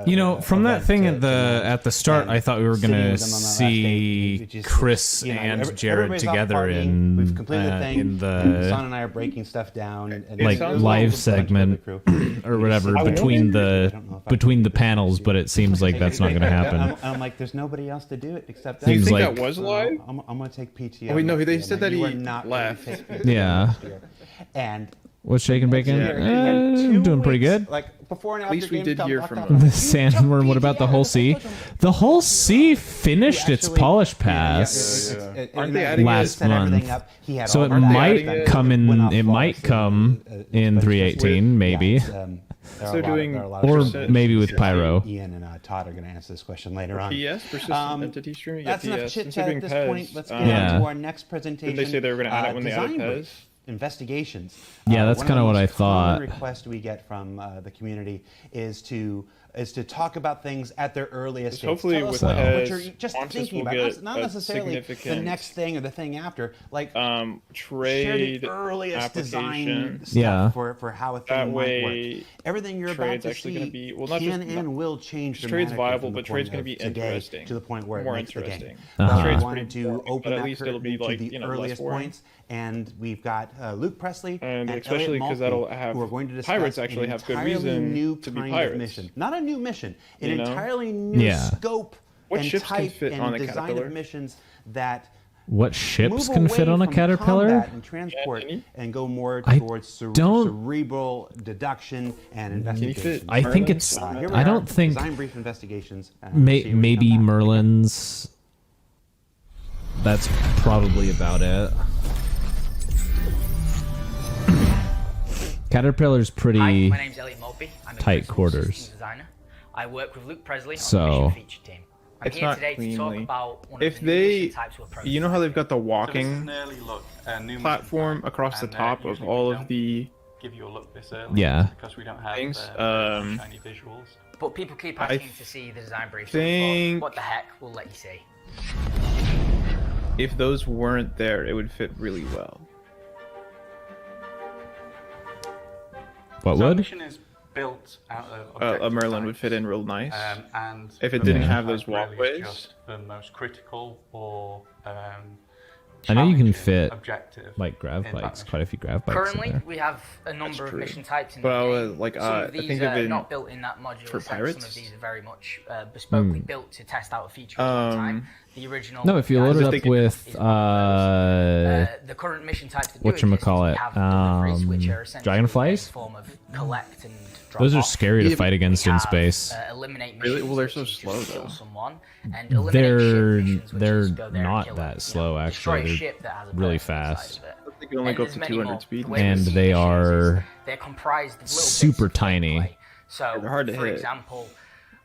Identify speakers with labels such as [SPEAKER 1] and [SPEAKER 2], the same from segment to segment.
[SPEAKER 1] You know, from that thing at the start, I thought we were gonna see Chris and Jared together in the
[SPEAKER 2] Son and I are breaking stuff down, and
[SPEAKER 1] like live segment or whatever between the panels. But it seems like that's not gonna happen.
[SPEAKER 2] I'm like, there's nobody else to do it except that.
[SPEAKER 3] Do you think
[SPEAKER 1] like,
[SPEAKER 3] that was live?
[SPEAKER 2] I'm gonna take PTO.
[SPEAKER 3] Oh wait, no, they said that he left.
[SPEAKER 1] Yeah.
[SPEAKER 2] And
[SPEAKER 1] What's shaking bacon? Doing pretty good.
[SPEAKER 2] Like before and
[SPEAKER 3] At
[SPEAKER 2] after
[SPEAKER 3] least we did
[SPEAKER 2] Gamescom
[SPEAKER 3] hear
[SPEAKER 2] locked
[SPEAKER 3] from
[SPEAKER 2] up.
[SPEAKER 3] him.
[SPEAKER 1] The sandworm. What about the whole sea? The whole sea finished its polish pass
[SPEAKER 3] Aren't they adding
[SPEAKER 1] last
[SPEAKER 3] it?
[SPEAKER 1] month, so it might come in. It might come in 318, maybe,
[SPEAKER 3] They're doing
[SPEAKER 1] or maybe with Pyro.
[SPEAKER 2] Ian and Todd are going to answer this question later on.
[SPEAKER 3] PS, persistent entity streaming.
[SPEAKER 2] That's enough chit chat at this point. Let's get
[SPEAKER 1] Yeah.
[SPEAKER 2] on to our next presentation.
[SPEAKER 3] Did they say they were going to add it when they added
[SPEAKER 2] Design
[SPEAKER 3] PES?
[SPEAKER 2] brief. Investigations.
[SPEAKER 1] Yeah, that's
[SPEAKER 2] One of
[SPEAKER 1] kinda
[SPEAKER 2] the
[SPEAKER 1] what I
[SPEAKER 2] most common
[SPEAKER 1] thought.
[SPEAKER 2] request we get from the community is to talk about things at their earliest stage.
[SPEAKER 3] Hopefully
[SPEAKER 2] Tell us
[SPEAKER 3] with
[SPEAKER 2] what
[SPEAKER 3] PES,
[SPEAKER 2] you're just
[SPEAKER 3] Qantas
[SPEAKER 2] thinking
[SPEAKER 3] will
[SPEAKER 2] about,
[SPEAKER 3] get
[SPEAKER 2] not
[SPEAKER 3] a
[SPEAKER 2] necessarily the
[SPEAKER 3] significant,
[SPEAKER 2] next thing or the thing after. Like
[SPEAKER 3] trade
[SPEAKER 2] share the earliest design
[SPEAKER 3] application.
[SPEAKER 2] stuff
[SPEAKER 1] Yeah.
[SPEAKER 2] for how a thing
[SPEAKER 3] That
[SPEAKER 2] might
[SPEAKER 3] way,
[SPEAKER 2] work. Everything you're about
[SPEAKER 3] trade's
[SPEAKER 2] to
[SPEAKER 3] actually
[SPEAKER 2] see
[SPEAKER 3] gonna be- well, not
[SPEAKER 2] can
[SPEAKER 3] just-
[SPEAKER 2] and will change
[SPEAKER 3] trade's
[SPEAKER 2] dramatically
[SPEAKER 3] viable,
[SPEAKER 2] from the
[SPEAKER 3] but trade's
[SPEAKER 2] point
[SPEAKER 3] gonna
[SPEAKER 2] of
[SPEAKER 3] be
[SPEAKER 2] today
[SPEAKER 3] interesting.
[SPEAKER 2] to the point where it
[SPEAKER 3] More
[SPEAKER 2] makes the game.
[SPEAKER 3] interesting.
[SPEAKER 1] Uh-huh.
[SPEAKER 2] We
[SPEAKER 3] Trade's
[SPEAKER 2] wanted
[SPEAKER 3] pretty
[SPEAKER 2] to
[SPEAKER 3] boring,
[SPEAKER 2] open
[SPEAKER 3] but at
[SPEAKER 2] that
[SPEAKER 3] least it'll
[SPEAKER 2] curtain
[SPEAKER 3] be
[SPEAKER 2] to
[SPEAKER 3] like,
[SPEAKER 2] the
[SPEAKER 3] less
[SPEAKER 2] earliest
[SPEAKER 3] boring.
[SPEAKER 2] points, and we've got Luke Presley
[SPEAKER 3] And
[SPEAKER 2] and
[SPEAKER 3] especially
[SPEAKER 2] because
[SPEAKER 3] that'll have
[SPEAKER 2] who are going to discuss
[SPEAKER 3] pirates actually
[SPEAKER 2] an
[SPEAKER 3] have good
[SPEAKER 2] entirely
[SPEAKER 3] reason
[SPEAKER 2] new
[SPEAKER 3] to be
[SPEAKER 2] kind
[SPEAKER 3] pirates.
[SPEAKER 2] of mission. Not a new mission, an
[SPEAKER 3] You know?
[SPEAKER 2] entirely new
[SPEAKER 1] Yeah.
[SPEAKER 2] scope
[SPEAKER 3] What
[SPEAKER 2] and
[SPEAKER 3] ships can
[SPEAKER 2] type
[SPEAKER 3] fit
[SPEAKER 2] and
[SPEAKER 3] on a
[SPEAKER 2] design
[SPEAKER 3] Caterpillar?
[SPEAKER 2] of missions that
[SPEAKER 1] What ships
[SPEAKER 2] move
[SPEAKER 1] can fit
[SPEAKER 2] away
[SPEAKER 1] on a
[SPEAKER 2] from
[SPEAKER 1] Caterpillar?
[SPEAKER 2] combat and transport
[SPEAKER 3] Any?
[SPEAKER 2] and go more
[SPEAKER 1] I
[SPEAKER 2] towards
[SPEAKER 1] don't-
[SPEAKER 2] cerebral deduction and investigation.
[SPEAKER 3] fit
[SPEAKER 1] I think
[SPEAKER 3] Merlin?
[SPEAKER 1] it's.
[SPEAKER 2] Here we
[SPEAKER 1] I
[SPEAKER 2] are,
[SPEAKER 1] don't think.
[SPEAKER 2] design brief investigations. See what we
[SPEAKER 1] Maybe
[SPEAKER 2] come back.
[SPEAKER 1] Merlin's. That's probably about it. Caterpillar's pretty.
[SPEAKER 4] Hi, my name's Elliot Mulvey. I'm a
[SPEAKER 1] tight
[SPEAKER 4] principal
[SPEAKER 1] quarters.
[SPEAKER 4] systems designer. I work with Luke Presley on
[SPEAKER 1] So-
[SPEAKER 4] the mission feature team. I'm
[SPEAKER 3] It's
[SPEAKER 4] here
[SPEAKER 3] not
[SPEAKER 4] today to talk
[SPEAKER 3] cleanly.
[SPEAKER 4] about one
[SPEAKER 3] If
[SPEAKER 4] of the new
[SPEAKER 3] they,
[SPEAKER 4] mission types we're
[SPEAKER 3] you know how they've got the
[SPEAKER 5] So this is
[SPEAKER 3] walking
[SPEAKER 5] an early look, a new
[SPEAKER 3] platform
[SPEAKER 5] mission
[SPEAKER 3] across the
[SPEAKER 5] and,
[SPEAKER 3] top of
[SPEAKER 5] usually
[SPEAKER 3] all
[SPEAKER 5] we
[SPEAKER 3] of
[SPEAKER 5] don't
[SPEAKER 3] the
[SPEAKER 5] give you a look this early
[SPEAKER 1] Yeah.
[SPEAKER 5] because we don't have
[SPEAKER 3] things,
[SPEAKER 5] shiny visuals.
[SPEAKER 4] But people keep
[SPEAKER 3] I
[SPEAKER 4] asking to see the design brief. So we
[SPEAKER 3] think-
[SPEAKER 4] thought, what the heck? We'll let you see.
[SPEAKER 3] if those weren't there, it would fit really well.
[SPEAKER 1] What
[SPEAKER 5] So a
[SPEAKER 1] would?
[SPEAKER 5] mission is built out of
[SPEAKER 3] A
[SPEAKER 5] objective
[SPEAKER 3] Merlin would
[SPEAKER 5] types,
[SPEAKER 3] fit in real nice.
[SPEAKER 5] and
[SPEAKER 3] If it didn't
[SPEAKER 1] Yeah.
[SPEAKER 3] have those
[SPEAKER 5] really
[SPEAKER 3] walkways.
[SPEAKER 5] just the most critical or
[SPEAKER 1] I know you can
[SPEAKER 5] challenging
[SPEAKER 1] fit
[SPEAKER 5] objective
[SPEAKER 1] like grav
[SPEAKER 5] in that
[SPEAKER 1] bikes,
[SPEAKER 5] mission.
[SPEAKER 1] quite a few grav bikes in
[SPEAKER 4] Currently,
[SPEAKER 1] there.
[SPEAKER 4] we have a number of
[SPEAKER 3] true.
[SPEAKER 4] mission types in
[SPEAKER 3] But
[SPEAKER 4] the
[SPEAKER 3] I
[SPEAKER 4] game.
[SPEAKER 3] was, like,
[SPEAKER 4] Some
[SPEAKER 3] I
[SPEAKER 4] of these
[SPEAKER 3] think
[SPEAKER 4] are
[SPEAKER 3] of it
[SPEAKER 4] not built in that modular
[SPEAKER 3] for
[SPEAKER 4] sense.
[SPEAKER 3] pirates.
[SPEAKER 4] Some of these are very much bespokely built to test out a feature at one time. The original.
[SPEAKER 1] No, if you load it
[SPEAKER 3] just
[SPEAKER 1] up
[SPEAKER 3] thinking-
[SPEAKER 1] with
[SPEAKER 4] the current mission types that do exist is we
[SPEAKER 1] whatchamacallit,
[SPEAKER 4] have deliveries, which are essentially
[SPEAKER 1] dragonflies?
[SPEAKER 4] a form of collect and drop
[SPEAKER 1] Those are
[SPEAKER 4] off.
[SPEAKER 1] scary to
[SPEAKER 3] Yeah,
[SPEAKER 1] fight against
[SPEAKER 4] We
[SPEAKER 1] in
[SPEAKER 4] have,
[SPEAKER 1] space.
[SPEAKER 4] Eliminate
[SPEAKER 3] Really?
[SPEAKER 4] missions,
[SPEAKER 3] Well, they're
[SPEAKER 4] which
[SPEAKER 3] so
[SPEAKER 4] is just
[SPEAKER 3] slow,
[SPEAKER 4] kill
[SPEAKER 3] though.
[SPEAKER 4] someone, and eliminate ship missions, which
[SPEAKER 1] They're
[SPEAKER 4] is go there and
[SPEAKER 1] not
[SPEAKER 4] kill
[SPEAKER 1] that
[SPEAKER 4] it,
[SPEAKER 1] slow,
[SPEAKER 4] destroy a
[SPEAKER 1] actually.
[SPEAKER 4] ship that has a
[SPEAKER 1] Really
[SPEAKER 4] person inside
[SPEAKER 1] fast.
[SPEAKER 4] of it.
[SPEAKER 3] They can only
[SPEAKER 4] And
[SPEAKER 3] go up
[SPEAKER 4] there's
[SPEAKER 3] to
[SPEAKER 4] many
[SPEAKER 3] 200
[SPEAKER 4] more.
[SPEAKER 3] speed.
[SPEAKER 4] The way we
[SPEAKER 1] And
[SPEAKER 4] see
[SPEAKER 1] they
[SPEAKER 4] missions is
[SPEAKER 1] are
[SPEAKER 4] they're comprised of little
[SPEAKER 1] super
[SPEAKER 4] bits of
[SPEAKER 1] tiny.
[SPEAKER 4] gameplay. So,
[SPEAKER 3] They're hard to
[SPEAKER 4] for
[SPEAKER 3] hit.
[SPEAKER 4] example,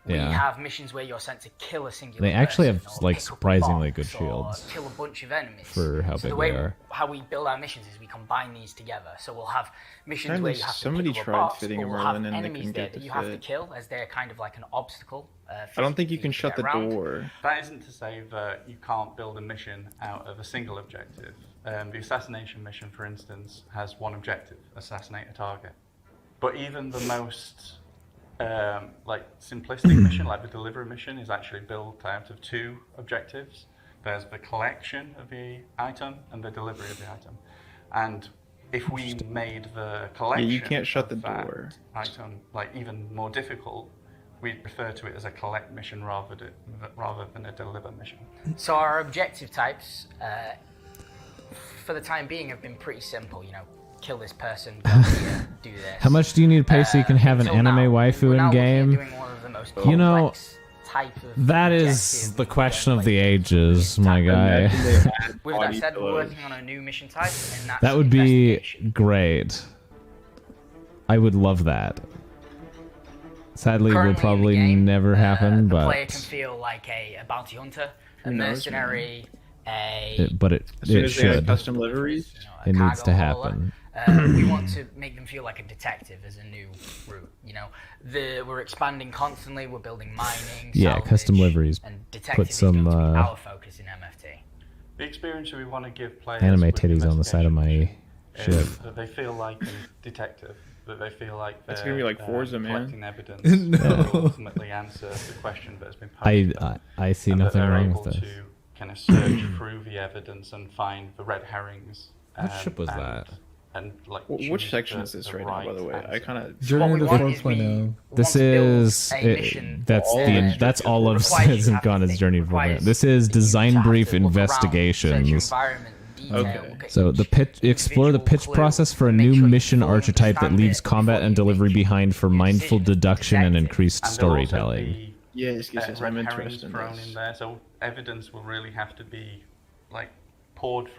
[SPEAKER 4] we
[SPEAKER 1] Yeah.
[SPEAKER 4] have missions where you're sent to kill a singular
[SPEAKER 1] They actually have,
[SPEAKER 4] person, or
[SPEAKER 1] like,
[SPEAKER 4] pick up a
[SPEAKER 1] surprisingly
[SPEAKER 4] box,
[SPEAKER 1] good shields
[SPEAKER 4] or kill a bunch of enemies.
[SPEAKER 1] for how
[SPEAKER 4] So
[SPEAKER 1] big
[SPEAKER 4] the way
[SPEAKER 1] they are.
[SPEAKER 4] how we build our missions is we combine these together. So we'll have missions
[SPEAKER 3] Apparently
[SPEAKER 4] where you have to
[SPEAKER 3] somebody
[SPEAKER 4] pick up a
[SPEAKER 3] tried
[SPEAKER 4] box,
[SPEAKER 3] fitting
[SPEAKER 4] but
[SPEAKER 3] a
[SPEAKER 4] we'll have
[SPEAKER 3] Merlin and they
[SPEAKER 4] enemies
[SPEAKER 3] couldn't
[SPEAKER 4] there
[SPEAKER 3] get
[SPEAKER 4] that
[SPEAKER 3] to
[SPEAKER 4] you have to
[SPEAKER 3] fit.
[SPEAKER 4] kill as they're kind of like an obstacle.
[SPEAKER 3] I don't think you
[SPEAKER 4] for
[SPEAKER 3] can
[SPEAKER 4] to
[SPEAKER 3] shut
[SPEAKER 4] get
[SPEAKER 3] the
[SPEAKER 4] around.
[SPEAKER 3] door.
[SPEAKER 5] That isn't to say that you can't build a mission out of a single objective. The assassination mission, for instance, has one objective: assassinate a target. But even the most simplistic mission, like the delivery mission, is actually built out of two objectives. There's the collection of the item and the delivery of the item. And if we made the collection
[SPEAKER 3] can't shut the
[SPEAKER 5] of that
[SPEAKER 3] door.
[SPEAKER 5] item even more difficult, we'd refer to it as a collect mission rather than a deliver mission.
[SPEAKER 4] So our objective types, for the time being, have been pretty simple. You know, kill this person, go here, do this.
[SPEAKER 1] How much do you need to pay so you can have an
[SPEAKER 4] Until
[SPEAKER 1] anime
[SPEAKER 4] now,
[SPEAKER 1] waifu
[SPEAKER 4] we're
[SPEAKER 1] in
[SPEAKER 4] now looking at
[SPEAKER 1] game?
[SPEAKER 4] doing one of the most
[SPEAKER 1] You know,
[SPEAKER 4] complex type of
[SPEAKER 1] that is
[SPEAKER 4] objective
[SPEAKER 1] the question of the
[SPEAKER 4] gameplay.
[SPEAKER 1] ages, my guy.
[SPEAKER 4] With that said, we're working on a new mission type, and that's
[SPEAKER 1] That would be
[SPEAKER 4] investigation.
[SPEAKER 1] great. I would love that. Sadly, it will
[SPEAKER 4] Currently in the
[SPEAKER 1] probably
[SPEAKER 4] game,
[SPEAKER 1] never happen,
[SPEAKER 4] the player can
[SPEAKER 1] but
[SPEAKER 4] feel like a bounty hunter, a
[SPEAKER 3] Who knows,
[SPEAKER 4] mercenary,
[SPEAKER 1] it
[SPEAKER 3] As soon
[SPEAKER 1] it
[SPEAKER 3] as they add
[SPEAKER 1] should.
[SPEAKER 3] custom liveries,
[SPEAKER 1] It needs to happen.
[SPEAKER 4] We want to make them feel like a detective as a new route. You know, we're expanding constantly. We're building mining.
[SPEAKER 1] Yeah,
[SPEAKER 4] salvage,
[SPEAKER 1] custom liveries.
[SPEAKER 4] And detective
[SPEAKER 1] Put
[SPEAKER 4] is
[SPEAKER 1] some,
[SPEAKER 4] going to be our focus in MFT.
[SPEAKER 5] The experience we want to give players
[SPEAKER 1] Anime
[SPEAKER 5] with
[SPEAKER 1] titties on the side of my
[SPEAKER 5] investigation
[SPEAKER 1] ship.
[SPEAKER 5] is that they feel like a detective, that they feel like they're
[SPEAKER 3] It's gonna be like Forza, man.
[SPEAKER 5] collecting evidence that will ultimately answer the question that has been posed.
[SPEAKER 1] I see
[SPEAKER 5] and
[SPEAKER 1] nothing
[SPEAKER 5] that they're
[SPEAKER 1] wrong
[SPEAKER 5] able
[SPEAKER 1] with this.
[SPEAKER 5] to kind of search through the evidence and find the red herrings.
[SPEAKER 1] What ship was that?
[SPEAKER 5] And like,
[SPEAKER 3] Which
[SPEAKER 5] choose
[SPEAKER 3] section
[SPEAKER 5] the-
[SPEAKER 3] is this
[SPEAKER 5] the
[SPEAKER 3] right now, by the way?
[SPEAKER 5] answer.
[SPEAKER 3] I kind of...
[SPEAKER 4] What
[SPEAKER 6] Journey
[SPEAKER 4] we
[SPEAKER 6] to
[SPEAKER 4] want is we
[SPEAKER 6] 4.0.
[SPEAKER 4] want
[SPEAKER 1] This
[SPEAKER 4] to build
[SPEAKER 1] is
[SPEAKER 4] a mission
[SPEAKER 1] that's
[SPEAKER 4] that
[SPEAKER 1] that's all of
[SPEAKER 4] requires you to have
[SPEAKER 1] CitizenCon
[SPEAKER 4] to
[SPEAKER 1] is
[SPEAKER 4] think,
[SPEAKER 1] Journey to
[SPEAKER 4] requires
[SPEAKER 1] 4.0. This is
[SPEAKER 4] you to
[SPEAKER 1] design
[SPEAKER 4] have to
[SPEAKER 1] brief
[SPEAKER 4] look around, search your
[SPEAKER 1] investigations.
[SPEAKER 4] environment in detail,
[SPEAKER 3] Okay.
[SPEAKER 4] look at
[SPEAKER 1] So the
[SPEAKER 4] each
[SPEAKER 1] pitch, explore the
[SPEAKER 4] individual
[SPEAKER 1] pitch
[SPEAKER 4] clue,
[SPEAKER 1] process for a
[SPEAKER 4] make
[SPEAKER 1] new
[SPEAKER 4] sure you
[SPEAKER 1] mission
[SPEAKER 4] fully
[SPEAKER 1] archetype that
[SPEAKER 4] understand
[SPEAKER 1] leaves
[SPEAKER 4] it
[SPEAKER 1] combat
[SPEAKER 4] before
[SPEAKER 1] and
[SPEAKER 4] you
[SPEAKER 1] delivery
[SPEAKER 4] make
[SPEAKER 1] behind for
[SPEAKER 4] your
[SPEAKER 1] mindful
[SPEAKER 4] decision as a
[SPEAKER 1] deduction and
[SPEAKER 4] detective.
[SPEAKER 1] increased
[SPEAKER 5] And there'll also
[SPEAKER 1] storytelling.
[SPEAKER 5] be,
[SPEAKER 3] Yes, I'm
[SPEAKER 5] red herrings
[SPEAKER 3] interested in
[SPEAKER 5] thrown
[SPEAKER 3] this.
[SPEAKER 5] in there, so evidence will really have to be like poured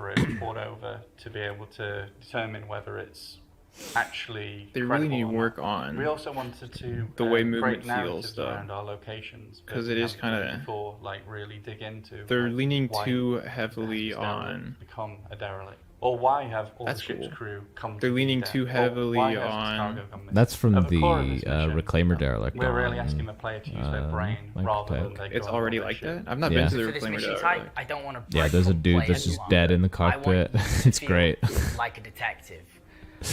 [SPEAKER 5] over to be able to determine whether it's actually
[SPEAKER 3] They really
[SPEAKER 5] credible
[SPEAKER 3] need
[SPEAKER 5] or not.
[SPEAKER 3] work on
[SPEAKER 5] We also wanted to
[SPEAKER 3] the way
[SPEAKER 5] create
[SPEAKER 3] movement
[SPEAKER 5] narratives
[SPEAKER 3] feels, though.
[SPEAKER 5] around our locations
[SPEAKER 3] 'Cause
[SPEAKER 5] that
[SPEAKER 3] it
[SPEAKER 5] we
[SPEAKER 3] is
[SPEAKER 5] haven't done
[SPEAKER 3] kinda-
[SPEAKER 5] before, like really dig into.
[SPEAKER 3] They're
[SPEAKER 5] like,
[SPEAKER 3] leaning
[SPEAKER 5] why
[SPEAKER 3] too
[SPEAKER 5] the
[SPEAKER 3] heavily
[SPEAKER 5] derelict
[SPEAKER 3] on...
[SPEAKER 5] become a derelict, or why have all
[SPEAKER 3] That's
[SPEAKER 5] the ship's
[SPEAKER 3] cool.
[SPEAKER 5] crew come?
[SPEAKER 3] They're
[SPEAKER 5] to be
[SPEAKER 3] leaning
[SPEAKER 5] dead?
[SPEAKER 3] too
[SPEAKER 5] Or
[SPEAKER 3] heavily
[SPEAKER 5] why has
[SPEAKER 3] on-
[SPEAKER 5] cargo gone missing?
[SPEAKER 1] That's from
[SPEAKER 5] At the core of this
[SPEAKER 1] the
[SPEAKER 5] mission,
[SPEAKER 1] Reclaimer Derelict.
[SPEAKER 5] we're really
[SPEAKER 1] on,
[SPEAKER 5] asking the player to use their brain
[SPEAKER 1] like
[SPEAKER 5] rather than
[SPEAKER 1] Tech.
[SPEAKER 5] their
[SPEAKER 3] It's
[SPEAKER 5] gun or
[SPEAKER 3] already
[SPEAKER 5] their
[SPEAKER 3] like
[SPEAKER 5] ship.
[SPEAKER 3] that? I've not
[SPEAKER 1] Yeah.
[SPEAKER 3] been to the
[SPEAKER 4] For this
[SPEAKER 3] Reclaimer
[SPEAKER 4] mission
[SPEAKER 3] Derelict.
[SPEAKER 4] type, I don't want to
[SPEAKER 1] Yeah, there's a dude that's just dead in the cockpit. It's great.
[SPEAKER 4] Like a detective.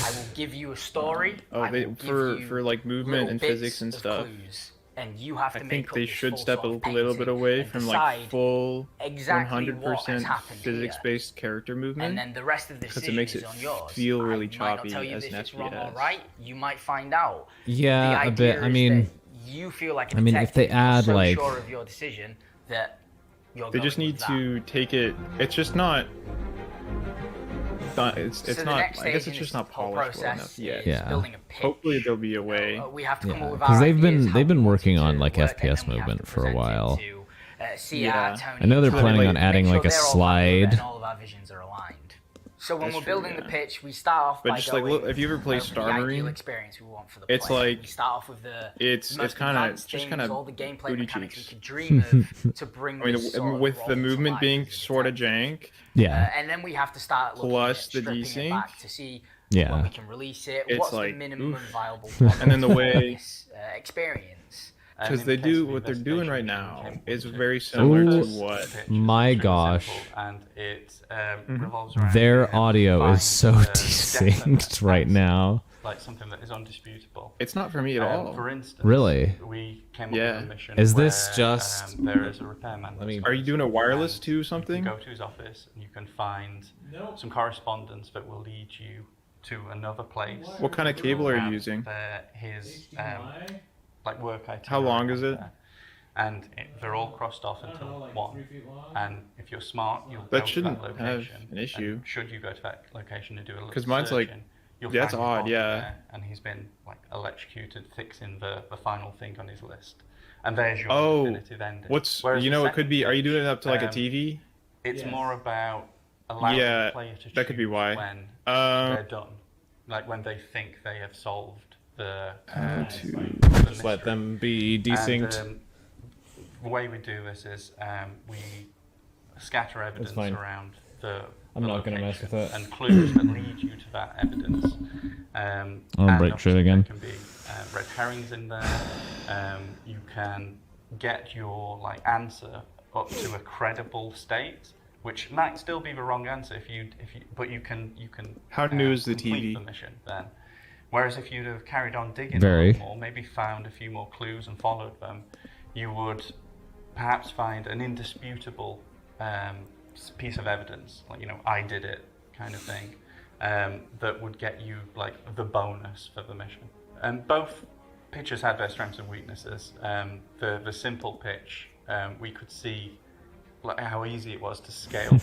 [SPEAKER 4] I will give you a story.
[SPEAKER 3] Oh,
[SPEAKER 4] I
[SPEAKER 3] they-
[SPEAKER 4] will give
[SPEAKER 3] for-
[SPEAKER 4] you
[SPEAKER 3] for, like, movement
[SPEAKER 4] little
[SPEAKER 3] and
[SPEAKER 4] bits
[SPEAKER 3] physics and
[SPEAKER 4] of
[SPEAKER 3] stuff.
[SPEAKER 4] clues, and you have to
[SPEAKER 3] I
[SPEAKER 4] make
[SPEAKER 3] think
[SPEAKER 4] up
[SPEAKER 3] they
[SPEAKER 4] this
[SPEAKER 3] should
[SPEAKER 4] full
[SPEAKER 3] step
[SPEAKER 4] sort
[SPEAKER 3] a
[SPEAKER 4] of
[SPEAKER 3] little bit
[SPEAKER 4] painting
[SPEAKER 3] away
[SPEAKER 4] and
[SPEAKER 3] from like
[SPEAKER 4] decide
[SPEAKER 3] full
[SPEAKER 4] exactly what has
[SPEAKER 3] 100%
[SPEAKER 4] happened here.
[SPEAKER 3] physics-based character movement.
[SPEAKER 4] And then the rest of the
[SPEAKER 3] because
[SPEAKER 4] decision
[SPEAKER 3] it makes
[SPEAKER 4] is
[SPEAKER 3] it
[SPEAKER 4] on yours.
[SPEAKER 3] feel really
[SPEAKER 4] I might not
[SPEAKER 3] choppy
[SPEAKER 4] tell you
[SPEAKER 3] as
[SPEAKER 4] if
[SPEAKER 3] an
[SPEAKER 4] it's wrong or
[SPEAKER 3] FPS.
[SPEAKER 4] right. You might find out.
[SPEAKER 1] Yeah,
[SPEAKER 4] The
[SPEAKER 1] a
[SPEAKER 4] idea
[SPEAKER 1] bit. I
[SPEAKER 4] is
[SPEAKER 1] mean,
[SPEAKER 4] that you feel like a
[SPEAKER 1] I mean, if they
[SPEAKER 4] detective, you're
[SPEAKER 1] add,
[SPEAKER 4] so
[SPEAKER 1] like-
[SPEAKER 4] sure of your decision that you're
[SPEAKER 3] They just
[SPEAKER 4] going
[SPEAKER 3] need
[SPEAKER 4] with
[SPEAKER 3] to take it. It's just not. It's
[SPEAKER 4] that. So the
[SPEAKER 3] not.
[SPEAKER 4] next
[SPEAKER 3] I guess
[SPEAKER 4] stage
[SPEAKER 3] it's
[SPEAKER 4] in
[SPEAKER 3] just
[SPEAKER 4] this
[SPEAKER 3] not
[SPEAKER 4] whole
[SPEAKER 3] polished well
[SPEAKER 4] process
[SPEAKER 3] enough yet.
[SPEAKER 4] is
[SPEAKER 1] Yeah.
[SPEAKER 4] building a pitch.
[SPEAKER 3] Hopefully there'll be a way.
[SPEAKER 4] We have to come
[SPEAKER 1] Yeah,
[SPEAKER 4] up with
[SPEAKER 1] 'cause
[SPEAKER 4] our
[SPEAKER 1] they've been-
[SPEAKER 4] ideas, how
[SPEAKER 1] they've been
[SPEAKER 4] we want
[SPEAKER 1] working
[SPEAKER 4] it
[SPEAKER 1] on,
[SPEAKER 4] to
[SPEAKER 1] like,
[SPEAKER 4] work,
[SPEAKER 1] FPS
[SPEAKER 4] and then we have
[SPEAKER 1] movement
[SPEAKER 4] to
[SPEAKER 1] for a
[SPEAKER 4] present it
[SPEAKER 1] while.
[SPEAKER 4] to, CR,
[SPEAKER 3] Yeah.
[SPEAKER 4] Tony,
[SPEAKER 1] I know they're
[SPEAKER 3] So
[SPEAKER 1] planning
[SPEAKER 3] like-
[SPEAKER 1] on adding
[SPEAKER 4] make
[SPEAKER 1] like a
[SPEAKER 4] sure they're all happy
[SPEAKER 1] slide.
[SPEAKER 4] and all of our visions are aligned. So when
[SPEAKER 3] That's
[SPEAKER 4] we're
[SPEAKER 3] true,
[SPEAKER 4] building the
[SPEAKER 3] yeah.
[SPEAKER 4] pitch, we start off
[SPEAKER 3] But
[SPEAKER 4] by
[SPEAKER 3] just like,
[SPEAKER 4] going
[SPEAKER 3] look, if you ever play
[SPEAKER 4] over
[SPEAKER 3] Star
[SPEAKER 4] the ideal
[SPEAKER 3] Marine,
[SPEAKER 4] experience we want for the
[SPEAKER 3] it's
[SPEAKER 4] player.
[SPEAKER 3] like-
[SPEAKER 4] We start off with the
[SPEAKER 3] it's
[SPEAKER 4] most
[SPEAKER 3] kinda-
[SPEAKER 4] advanced
[SPEAKER 3] it's just
[SPEAKER 4] things,
[SPEAKER 3] kinda
[SPEAKER 4] all the gameplay
[SPEAKER 3] booty
[SPEAKER 4] mechanics
[SPEAKER 3] cheeks.
[SPEAKER 4] we could dream of to bring
[SPEAKER 3] I mean,
[SPEAKER 4] this sort of
[SPEAKER 3] with
[SPEAKER 4] role
[SPEAKER 3] the
[SPEAKER 4] to
[SPEAKER 3] movement
[SPEAKER 4] life
[SPEAKER 3] being
[SPEAKER 4] as a
[SPEAKER 3] sort of
[SPEAKER 4] detective.
[SPEAKER 3] jank,
[SPEAKER 1] Yeah.
[SPEAKER 4] And then we have to start looking
[SPEAKER 3] Plus
[SPEAKER 4] at
[SPEAKER 3] the
[SPEAKER 4] stripping
[SPEAKER 3] desync.
[SPEAKER 4] it back to see
[SPEAKER 1] Yeah.
[SPEAKER 4] when we can release it.
[SPEAKER 3] It's
[SPEAKER 4] What's
[SPEAKER 3] like,
[SPEAKER 4] the minimum
[SPEAKER 3] oof.
[SPEAKER 4] viable
[SPEAKER 3] And then the
[SPEAKER 4] for
[SPEAKER 3] way-
[SPEAKER 4] this experience?
[SPEAKER 5] And
[SPEAKER 3] because
[SPEAKER 5] in
[SPEAKER 3] they
[SPEAKER 5] the case
[SPEAKER 3] do
[SPEAKER 5] of the
[SPEAKER 3] what they're doing right
[SPEAKER 5] investigation,
[SPEAKER 3] now
[SPEAKER 5] we came
[SPEAKER 3] is
[SPEAKER 5] to-
[SPEAKER 3] very
[SPEAKER 5] so
[SPEAKER 3] similar
[SPEAKER 1] Ooh,
[SPEAKER 3] to
[SPEAKER 5] the
[SPEAKER 3] what.
[SPEAKER 5] pitch is
[SPEAKER 1] my
[SPEAKER 5] extremely
[SPEAKER 1] gosh.
[SPEAKER 5] simple, and it revolves around
[SPEAKER 1] Their
[SPEAKER 5] being able to
[SPEAKER 1] audio
[SPEAKER 5] find
[SPEAKER 1] is so
[SPEAKER 5] the
[SPEAKER 1] desynced
[SPEAKER 5] definite
[SPEAKER 1] right
[SPEAKER 5] answer,
[SPEAKER 1] now.
[SPEAKER 5] like something that is undisputable.
[SPEAKER 3] It's not for me at all.
[SPEAKER 5] For instance,
[SPEAKER 1] Really?
[SPEAKER 5] we came
[SPEAKER 3] Yeah.
[SPEAKER 5] up with a mission
[SPEAKER 1] Is this
[SPEAKER 5] where,
[SPEAKER 1] just-
[SPEAKER 5] there is a repairman.
[SPEAKER 1] Let me-
[SPEAKER 3] Are you doing a wireless
[SPEAKER 5] and
[SPEAKER 3] to something?
[SPEAKER 5] You can go to his office and you can find some correspondence that will lead you to another place.
[SPEAKER 3] What kind of cable are you
[SPEAKER 5] And
[SPEAKER 3] using?
[SPEAKER 5] his like work itinerary.
[SPEAKER 3] How long is it?
[SPEAKER 5] there. And they're all crossed off until 1. And if you're smart, you'll
[SPEAKER 3] That
[SPEAKER 5] go
[SPEAKER 3] shouldn't
[SPEAKER 5] to that
[SPEAKER 3] have
[SPEAKER 5] location.
[SPEAKER 3] an issue.
[SPEAKER 5] And should you go to that location and do a little
[SPEAKER 3] 'Cause mine's like-
[SPEAKER 5] searching, you'll
[SPEAKER 3] that's
[SPEAKER 5] find his
[SPEAKER 3] odd,
[SPEAKER 5] body
[SPEAKER 3] yeah.
[SPEAKER 5] there, and he's been like electrocuted, fixing the final thing on his list. And there's your
[SPEAKER 3] Oh,
[SPEAKER 5] definitive ending.
[SPEAKER 3] what's
[SPEAKER 5] Whereas
[SPEAKER 3] you
[SPEAKER 5] the
[SPEAKER 3] know? It could
[SPEAKER 5] second
[SPEAKER 3] be. Are you
[SPEAKER 5] pitch,
[SPEAKER 3] doing it up to like a
[SPEAKER 5] um,
[SPEAKER 3] TV?
[SPEAKER 5] It's more about allowing
[SPEAKER 3] Yeah,
[SPEAKER 5] the player to
[SPEAKER 3] that could be
[SPEAKER 5] choose
[SPEAKER 3] why.
[SPEAKER 5] when
[SPEAKER 3] Um,
[SPEAKER 5] they're done, like when they think they have solved the.
[SPEAKER 1] Just let them be desynced.
[SPEAKER 5] And, the way we do this is we scatter evidence
[SPEAKER 1] fine.
[SPEAKER 5] around the.
[SPEAKER 1] I'm
[SPEAKER 5] the
[SPEAKER 1] not gonna mess
[SPEAKER 5] location
[SPEAKER 1] with it.
[SPEAKER 5] And clues that lead you to that evidence.
[SPEAKER 1] I'll
[SPEAKER 5] and
[SPEAKER 1] break shit
[SPEAKER 5] obviously
[SPEAKER 1] again.
[SPEAKER 5] There can be red herrings in there. You can get your like answer up to a credible state, which might still be the wrong answer but you can.
[SPEAKER 3] How new is the
[SPEAKER 5] complete
[SPEAKER 3] TV?
[SPEAKER 5] the mission then. Whereas if you'd have carried on digging
[SPEAKER 1] Very.
[SPEAKER 5] a little more, maybe found a few more clues and followed them, you would perhaps find an indisputable piece of evidence, like, I did it kind of thing, that would get you like the bonus for the mission. And both pitches had their strengths and weaknesses. The simple pitch, we could see like how easy it was to scale,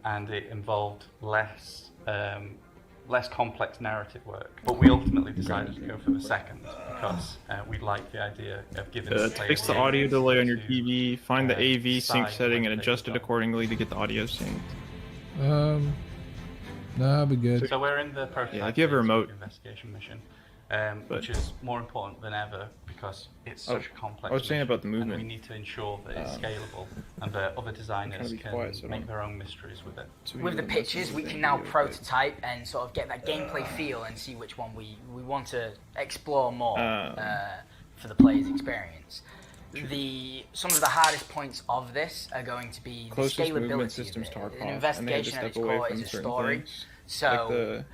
[SPEAKER 5] and it involved less complex narrative work. But we ultimately decided to go for the second because we like the idea of giving the player
[SPEAKER 3] Fix the
[SPEAKER 5] the
[SPEAKER 3] audio
[SPEAKER 5] ability
[SPEAKER 3] delay on your
[SPEAKER 5] to,
[SPEAKER 3] TV. Find the AV sync
[SPEAKER 5] decide
[SPEAKER 3] setting
[SPEAKER 5] whether
[SPEAKER 3] and
[SPEAKER 5] they
[SPEAKER 3] adjust it
[SPEAKER 5] go.
[SPEAKER 3] accordingly to get the audio synced.
[SPEAKER 6] Nah, I'll be good.
[SPEAKER 5] So we're in the prototype
[SPEAKER 3] Yeah, if you have a
[SPEAKER 5] phase of
[SPEAKER 3] remote.
[SPEAKER 5] the investigation mission,
[SPEAKER 3] But-
[SPEAKER 5] which is more important than ever because it's
[SPEAKER 3] Oh,
[SPEAKER 5] such a complex
[SPEAKER 3] I was saying
[SPEAKER 5] mission,
[SPEAKER 3] about the
[SPEAKER 5] and
[SPEAKER 3] movement.
[SPEAKER 5] we need to ensure that it's scalable and that other designers
[SPEAKER 3] be
[SPEAKER 5] can
[SPEAKER 3] quiet so I
[SPEAKER 5] make
[SPEAKER 3] don't-
[SPEAKER 5] their own mysteries with it.
[SPEAKER 4] With the pitches, we can now prototype and sort of get that gameplay feel and see which one we want to explore more for the player's experience. Some of the hardest points of this are going to be the
[SPEAKER 3] Closest movement
[SPEAKER 4] scalability
[SPEAKER 3] systems
[SPEAKER 4] of
[SPEAKER 3] to our
[SPEAKER 4] it.
[SPEAKER 3] cost,
[SPEAKER 4] An
[SPEAKER 3] and they had to
[SPEAKER 4] investigation at its
[SPEAKER 3] step away
[SPEAKER 4] core
[SPEAKER 3] from
[SPEAKER 4] is a
[SPEAKER 3] certain
[SPEAKER 4] story,
[SPEAKER 3] things.
[SPEAKER 4] so
[SPEAKER 3] Like the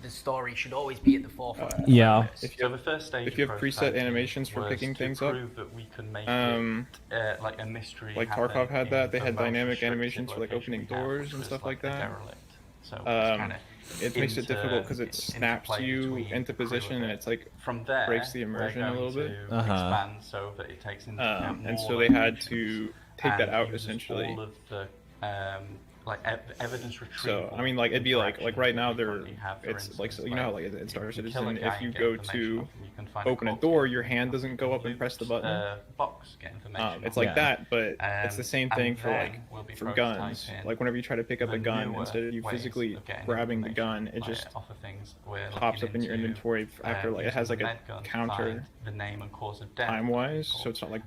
[SPEAKER 4] the story should always be at the forefront.
[SPEAKER 1] Yeah.
[SPEAKER 5] So the first stage
[SPEAKER 3] if you have preset animations for picking things up,
[SPEAKER 5] that we can make it, like a mystery.
[SPEAKER 3] like Tarkov had that, they had dynamic animations for like opening doors and stuff like that.
[SPEAKER 5] So
[SPEAKER 3] it makes it difficult because it snaps you into position and it's like
[SPEAKER 5] from there
[SPEAKER 3] breaks the immersion a little bit.
[SPEAKER 5] Expand so that it takes into account
[SPEAKER 3] and
[SPEAKER 5] more
[SPEAKER 3] so they had to take that out
[SPEAKER 5] uses
[SPEAKER 3] essentially.
[SPEAKER 5] all of the like evidence retrieval.
[SPEAKER 3] So I mean, like it'd be like right now
[SPEAKER 5] they're
[SPEAKER 3] it's like, so you know how like in Star Citizen, if you go to open a door, your hand doesn't go up and press the button.
[SPEAKER 5] Box, get information.
[SPEAKER 3] It's like that, but it's the same thing for like for guns. Like whenever you try to pick up a gun, instead of you physically grabbing the gun, it just pops up in your inventory after like it has like a counter
[SPEAKER 5] the name and cause of
[SPEAKER 3] time-wise, so it's not like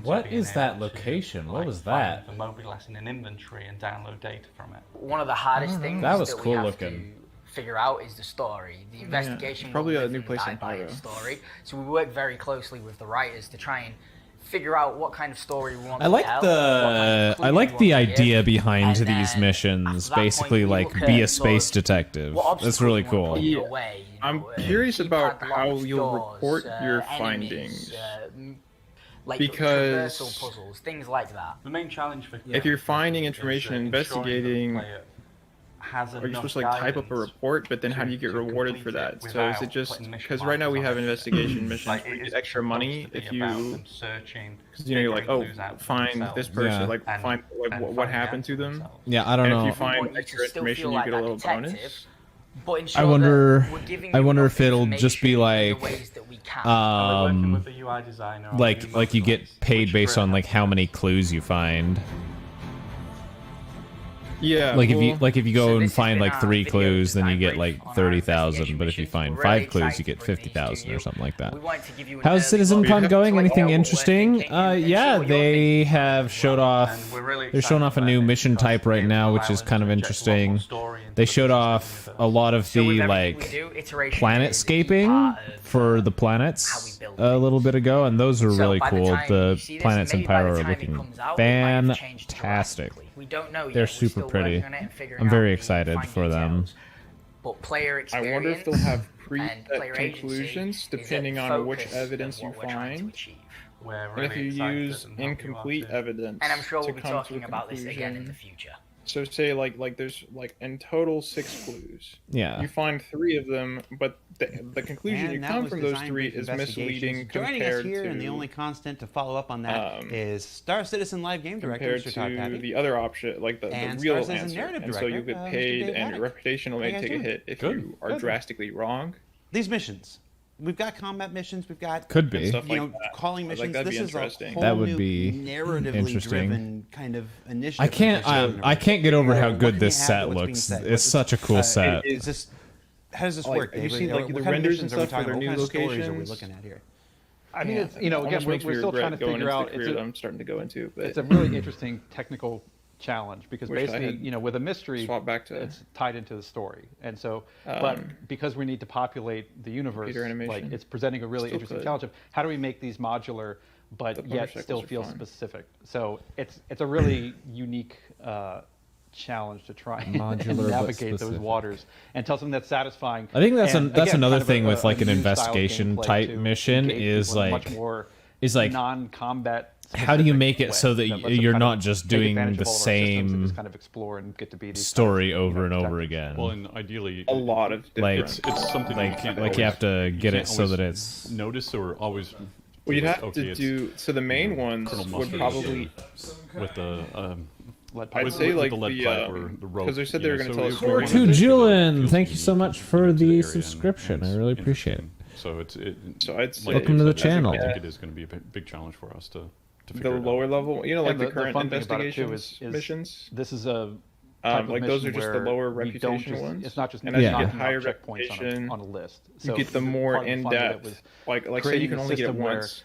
[SPEAKER 1] what is that location? What was that?
[SPEAKER 5] The mobile in an inventory and download data from it.
[SPEAKER 4] One of the hardest things
[SPEAKER 1] that was
[SPEAKER 4] we
[SPEAKER 1] cool
[SPEAKER 4] have
[SPEAKER 1] looking.
[SPEAKER 4] to figure out is the story. The investigation
[SPEAKER 3] probably
[SPEAKER 4] will
[SPEAKER 3] a
[SPEAKER 4] live
[SPEAKER 3] new
[SPEAKER 4] and
[SPEAKER 3] place
[SPEAKER 4] die
[SPEAKER 3] in
[SPEAKER 4] by
[SPEAKER 3] Pyro.
[SPEAKER 4] its story. So we work very closely with the writers to try and figure out what kind of story we want to tell.
[SPEAKER 1] I like the idea behind these missions. Basically, like be a space detective. That's really cool.
[SPEAKER 3] I'm curious about how you'll report your findings.
[SPEAKER 4] Like
[SPEAKER 3] because
[SPEAKER 4] traversal puzzles, things like that.
[SPEAKER 5] The main challenge for
[SPEAKER 3] if you're finding information, investigating, are you supposed to like type up a report? But then how do you get rewarded for that? So is it just because right now we have investigation missions where you get extra money if you, because you know you're like, oh, find this person, like find like what happened to them.
[SPEAKER 1] Yeah, I don't know.
[SPEAKER 3] If you find extra information, you get a little bonus.
[SPEAKER 1] I wonder if it'll just be like like you get paid based on like how many clues you find.
[SPEAKER 3] Yeah.
[SPEAKER 1] Like if you go and find like 3 clues, then you get like 30,000. But if you find 5 clues, you get 50,000 or something like that. How's CitizenCon going? Anything interesting? Yeah, they have showed off. They're showing off a new mission type right now, which is kind of interesting. They showed off a lot of the like planetscaping for the planets a little bit ago, and those are really cool. The planets in Pyro are looking fantastic. They're super pretty. I'm very excited for them.
[SPEAKER 4] But player experience,
[SPEAKER 3] I wonder if they'll have preset conclusions depending on which evidence you find. And if you use incomplete evidence,
[SPEAKER 4] and I'm sure we'll be talking about this again in the future.
[SPEAKER 3] So say like there's like in total 6 clues.
[SPEAKER 1] Yeah.
[SPEAKER 3] You find 3 of them, but the conclusion you come from those 3 is misleading
[SPEAKER 2] Joining
[SPEAKER 3] compared
[SPEAKER 2] us here,
[SPEAKER 3] to,
[SPEAKER 2] and the only constant to follow up on that is Star Citizen Live Game Director Mr. Todd
[SPEAKER 3] compared to
[SPEAKER 2] Pappy.
[SPEAKER 3] the other option, like the real
[SPEAKER 2] Star Citizen
[SPEAKER 3] answer.
[SPEAKER 2] Narrative
[SPEAKER 3] And so
[SPEAKER 2] Director,
[SPEAKER 3] you get
[SPEAKER 2] Mr.
[SPEAKER 3] paid,
[SPEAKER 2] Dave
[SPEAKER 3] and
[SPEAKER 2] Haddock.
[SPEAKER 3] your reputation will
[SPEAKER 2] How you
[SPEAKER 3] take a
[SPEAKER 2] guys
[SPEAKER 3] hit if
[SPEAKER 1] Good.
[SPEAKER 3] you are drastically wrong.
[SPEAKER 2] These missions. We've got combat missions. We've got
[SPEAKER 1] Could be.
[SPEAKER 3] Stuff like
[SPEAKER 2] calling
[SPEAKER 3] that.
[SPEAKER 2] missions.
[SPEAKER 3] Like, that'd
[SPEAKER 2] This
[SPEAKER 3] be
[SPEAKER 2] is a
[SPEAKER 3] interesting.
[SPEAKER 2] whole
[SPEAKER 1] That would
[SPEAKER 2] new
[SPEAKER 1] be
[SPEAKER 2] narratively
[SPEAKER 1] interesting.
[SPEAKER 2] driven kind of initiative.
[SPEAKER 1] I can't get over how good this set looks. It's such a cool set.
[SPEAKER 2] Is this? How does this work,
[SPEAKER 3] Have you
[SPEAKER 2] David?
[SPEAKER 3] seen like the
[SPEAKER 2] What kind of
[SPEAKER 3] renders and
[SPEAKER 2] missions are we
[SPEAKER 3] stuff for
[SPEAKER 2] talking
[SPEAKER 3] their
[SPEAKER 2] about?
[SPEAKER 3] new
[SPEAKER 2] What kind of stories
[SPEAKER 3] locations?
[SPEAKER 2] are we looking at here?
[SPEAKER 6] I mean, it's, again,
[SPEAKER 3] Almost makes me
[SPEAKER 6] we're still
[SPEAKER 3] regret
[SPEAKER 6] trying to
[SPEAKER 3] going
[SPEAKER 6] figure
[SPEAKER 3] into
[SPEAKER 6] out.
[SPEAKER 3] the career that I'm starting to go into, but
[SPEAKER 6] It's a really interesting technical challenge because
[SPEAKER 3] Wish I
[SPEAKER 6] basically,
[SPEAKER 3] had
[SPEAKER 6] with a mystery,
[SPEAKER 3] swap back to
[SPEAKER 6] it's tied into the story, and so, but because we need to populate the universe,
[SPEAKER 3] computer animation.
[SPEAKER 6] like it's presenting a really
[SPEAKER 3] Still
[SPEAKER 6] interesting
[SPEAKER 3] could.
[SPEAKER 6] challenge of how do we make these modular, but
[SPEAKER 3] The
[SPEAKER 6] yet
[SPEAKER 3] motorcycles
[SPEAKER 6] still
[SPEAKER 3] are
[SPEAKER 6] feel
[SPEAKER 3] fun.
[SPEAKER 6] specific. So it's a really unique challenge to try and
[SPEAKER 1] Modular but
[SPEAKER 6] navigate those
[SPEAKER 1] specific.
[SPEAKER 6] waters and tell something that's satisfying.
[SPEAKER 1] I think that's
[SPEAKER 6] And
[SPEAKER 1] that's
[SPEAKER 6] again,
[SPEAKER 1] another
[SPEAKER 6] kind of
[SPEAKER 1] thing with like
[SPEAKER 6] a
[SPEAKER 1] an
[SPEAKER 6] new style of
[SPEAKER 1] investigation
[SPEAKER 6] gameplay
[SPEAKER 1] type
[SPEAKER 6] to
[SPEAKER 1] mission
[SPEAKER 6] engage
[SPEAKER 1] is
[SPEAKER 6] people in a
[SPEAKER 1] like
[SPEAKER 6] much more
[SPEAKER 1] how
[SPEAKER 6] non-combat.
[SPEAKER 1] do you
[SPEAKER 6] specific
[SPEAKER 1] make it
[SPEAKER 6] way
[SPEAKER 1] so that
[SPEAKER 6] lets us
[SPEAKER 1] you're
[SPEAKER 6] kind
[SPEAKER 1] not
[SPEAKER 6] of
[SPEAKER 1] just
[SPEAKER 6] take
[SPEAKER 1] doing
[SPEAKER 6] advantage
[SPEAKER 1] the
[SPEAKER 6] of all of our systems and
[SPEAKER 1] same
[SPEAKER 6] just kind of explore and get to be these
[SPEAKER 1] story
[SPEAKER 6] kind of,
[SPEAKER 1] over and over
[SPEAKER 6] detectives.
[SPEAKER 1] again?
[SPEAKER 7] Well, and ideally,
[SPEAKER 3] a lot of
[SPEAKER 1] Like-
[SPEAKER 3] different.
[SPEAKER 7] it's something
[SPEAKER 1] like
[SPEAKER 7] you can't
[SPEAKER 1] you have to get it
[SPEAKER 7] can't
[SPEAKER 1] so that
[SPEAKER 7] always
[SPEAKER 1] it's
[SPEAKER 7] notice or always.
[SPEAKER 3] Well, you'd
[SPEAKER 7] feel
[SPEAKER 3] have
[SPEAKER 7] like,
[SPEAKER 3] to
[SPEAKER 7] okay, it's
[SPEAKER 3] do so. The main ones
[SPEAKER 7] Colonel
[SPEAKER 3] would
[SPEAKER 7] Mustard
[SPEAKER 3] probably.
[SPEAKER 7] with the
[SPEAKER 6] Lead
[SPEAKER 3] I'd
[SPEAKER 6] pipe.
[SPEAKER 3] say like
[SPEAKER 7] the lead pipe or the rope.
[SPEAKER 3] because they said they were going to tell us.
[SPEAKER 7] so
[SPEAKER 3] more
[SPEAKER 7] it's
[SPEAKER 1] to
[SPEAKER 7] one of those
[SPEAKER 1] Julian,
[SPEAKER 7] that
[SPEAKER 1] thank you
[SPEAKER 7] feels
[SPEAKER 1] so much for
[SPEAKER 7] into
[SPEAKER 1] the
[SPEAKER 7] area
[SPEAKER 1] subscription.
[SPEAKER 7] and
[SPEAKER 1] I really
[SPEAKER 7] it's
[SPEAKER 1] appreciate it.
[SPEAKER 7] So it's
[SPEAKER 3] So I'd say
[SPEAKER 1] Welcome to the
[SPEAKER 7] I think-
[SPEAKER 1] channel.
[SPEAKER 7] I think it is going to be a big challenge for us to figure
[SPEAKER 3] the
[SPEAKER 7] it out.
[SPEAKER 3] lower level, like
[SPEAKER 6] And
[SPEAKER 3] the current
[SPEAKER 6] fun thing about it, too,
[SPEAKER 3] investigations
[SPEAKER 6] is
[SPEAKER 3] missions.
[SPEAKER 6] This is a type of
[SPEAKER 3] Like those are
[SPEAKER 6] mission
[SPEAKER 3] just the
[SPEAKER 6] where
[SPEAKER 3] lower
[SPEAKER 6] we don't
[SPEAKER 3] reputation
[SPEAKER 6] just-
[SPEAKER 3] ones.
[SPEAKER 6] It's not just
[SPEAKER 3] And as
[SPEAKER 1] you
[SPEAKER 6] knocking
[SPEAKER 1] get
[SPEAKER 6] out
[SPEAKER 3] higher
[SPEAKER 6] checkpoints
[SPEAKER 3] reputation,
[SPEAKER 6] on a list.
[SPEAKER 3] You
[SPEAKER 6] So
[SPEAKER 3] get the
[SPEAKER 6] part
[SPEAKER 3] more
[SPEAKER 6] of the
[SPEAKER 3] in
[SPEAKER 6] fun of it
[SPEAKER 3] depth.
[SPEAKER 6] was
[SPEAKER 3] Like say you
[SPEAKER 6] creating
[SPEAKER 3] can
[SPEAKER 6] a
[SPEAKER 3] only get it
[SPEAKER 6] system where
[SPEAKER 3] once.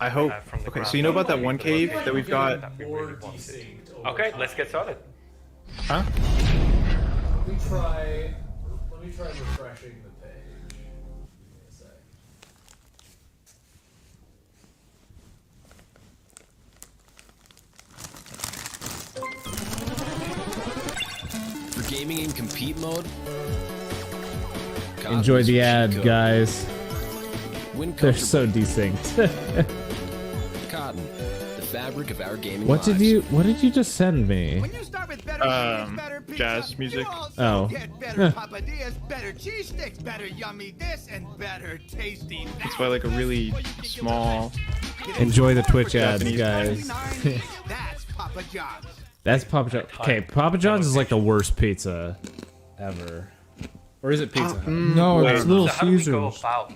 [SPEAKER 3] I hope.
[SPEAKER 8] from the
[SPEAKER 3] Okay,
[SPEAKER 8] ground
[SPEAKER 3] so you know
[SPEAKER 8] up
[SPEAKER 3] about that
[SPEAKER 8] to
[SPEAKER 3] one
[SPEAKER 8] the
[SPEAKER 3] cave
[SPEAKER 8] location
[SPEAKER 3] that we've got?
[SPEAKER 8] that we really wanted. Okay, let's get started.
[SPEAKER 3] Huh?
[SPEAKER 1] Let me try refreshing the page. Give me a sec.
[SPEAKER 9] gaming in compete mode. God,
[SPEAKER 1] Enjoy the
[SPEAKER 9] this
[SPEAKER 1] ad,
[SPEAKER 9] Chico.
[SPEAKER 1] guys.
[SPEAKER 9] Win
[SPEAKER 1] They're so
[SPEAKER 9] comfortably.
[SPEAKER 1] desynced.
[SPEAKER 9] Cotton, the fabric of our gaming
[SPEAKER 1] What did
[SPEAKER 9] lives.
[SPEAKER 1] you just send me?
[SPEAKER 10] When you start with better games, better pizza,
[SPEAKER 3] Jazz music.
[SPEAKER 10] you also
[SPEAKER 1] Oh.
[SPEAKER 10] get better papadillas, better cheese sticks, better yummy this, and better tasty that.
[SPEAKER 3] It's by like a really small.
[SPEAKER 1] Enjoy the Twitch ads,
[SPEAKER 3] Japanese
[SPEAKER 1] guys.
[SPEAKER 10] That's Papa John's.
[SPEAKER 1] That's Papa John's. Okay, Papa John's is like the worst pizza ever. Or is it Pizza Hut?
[SPEAKER 11] No, it's Little
[SPEAKER 8] So how do we go
[SPEAKER 11] Caesars.
[SPEAKER 8] about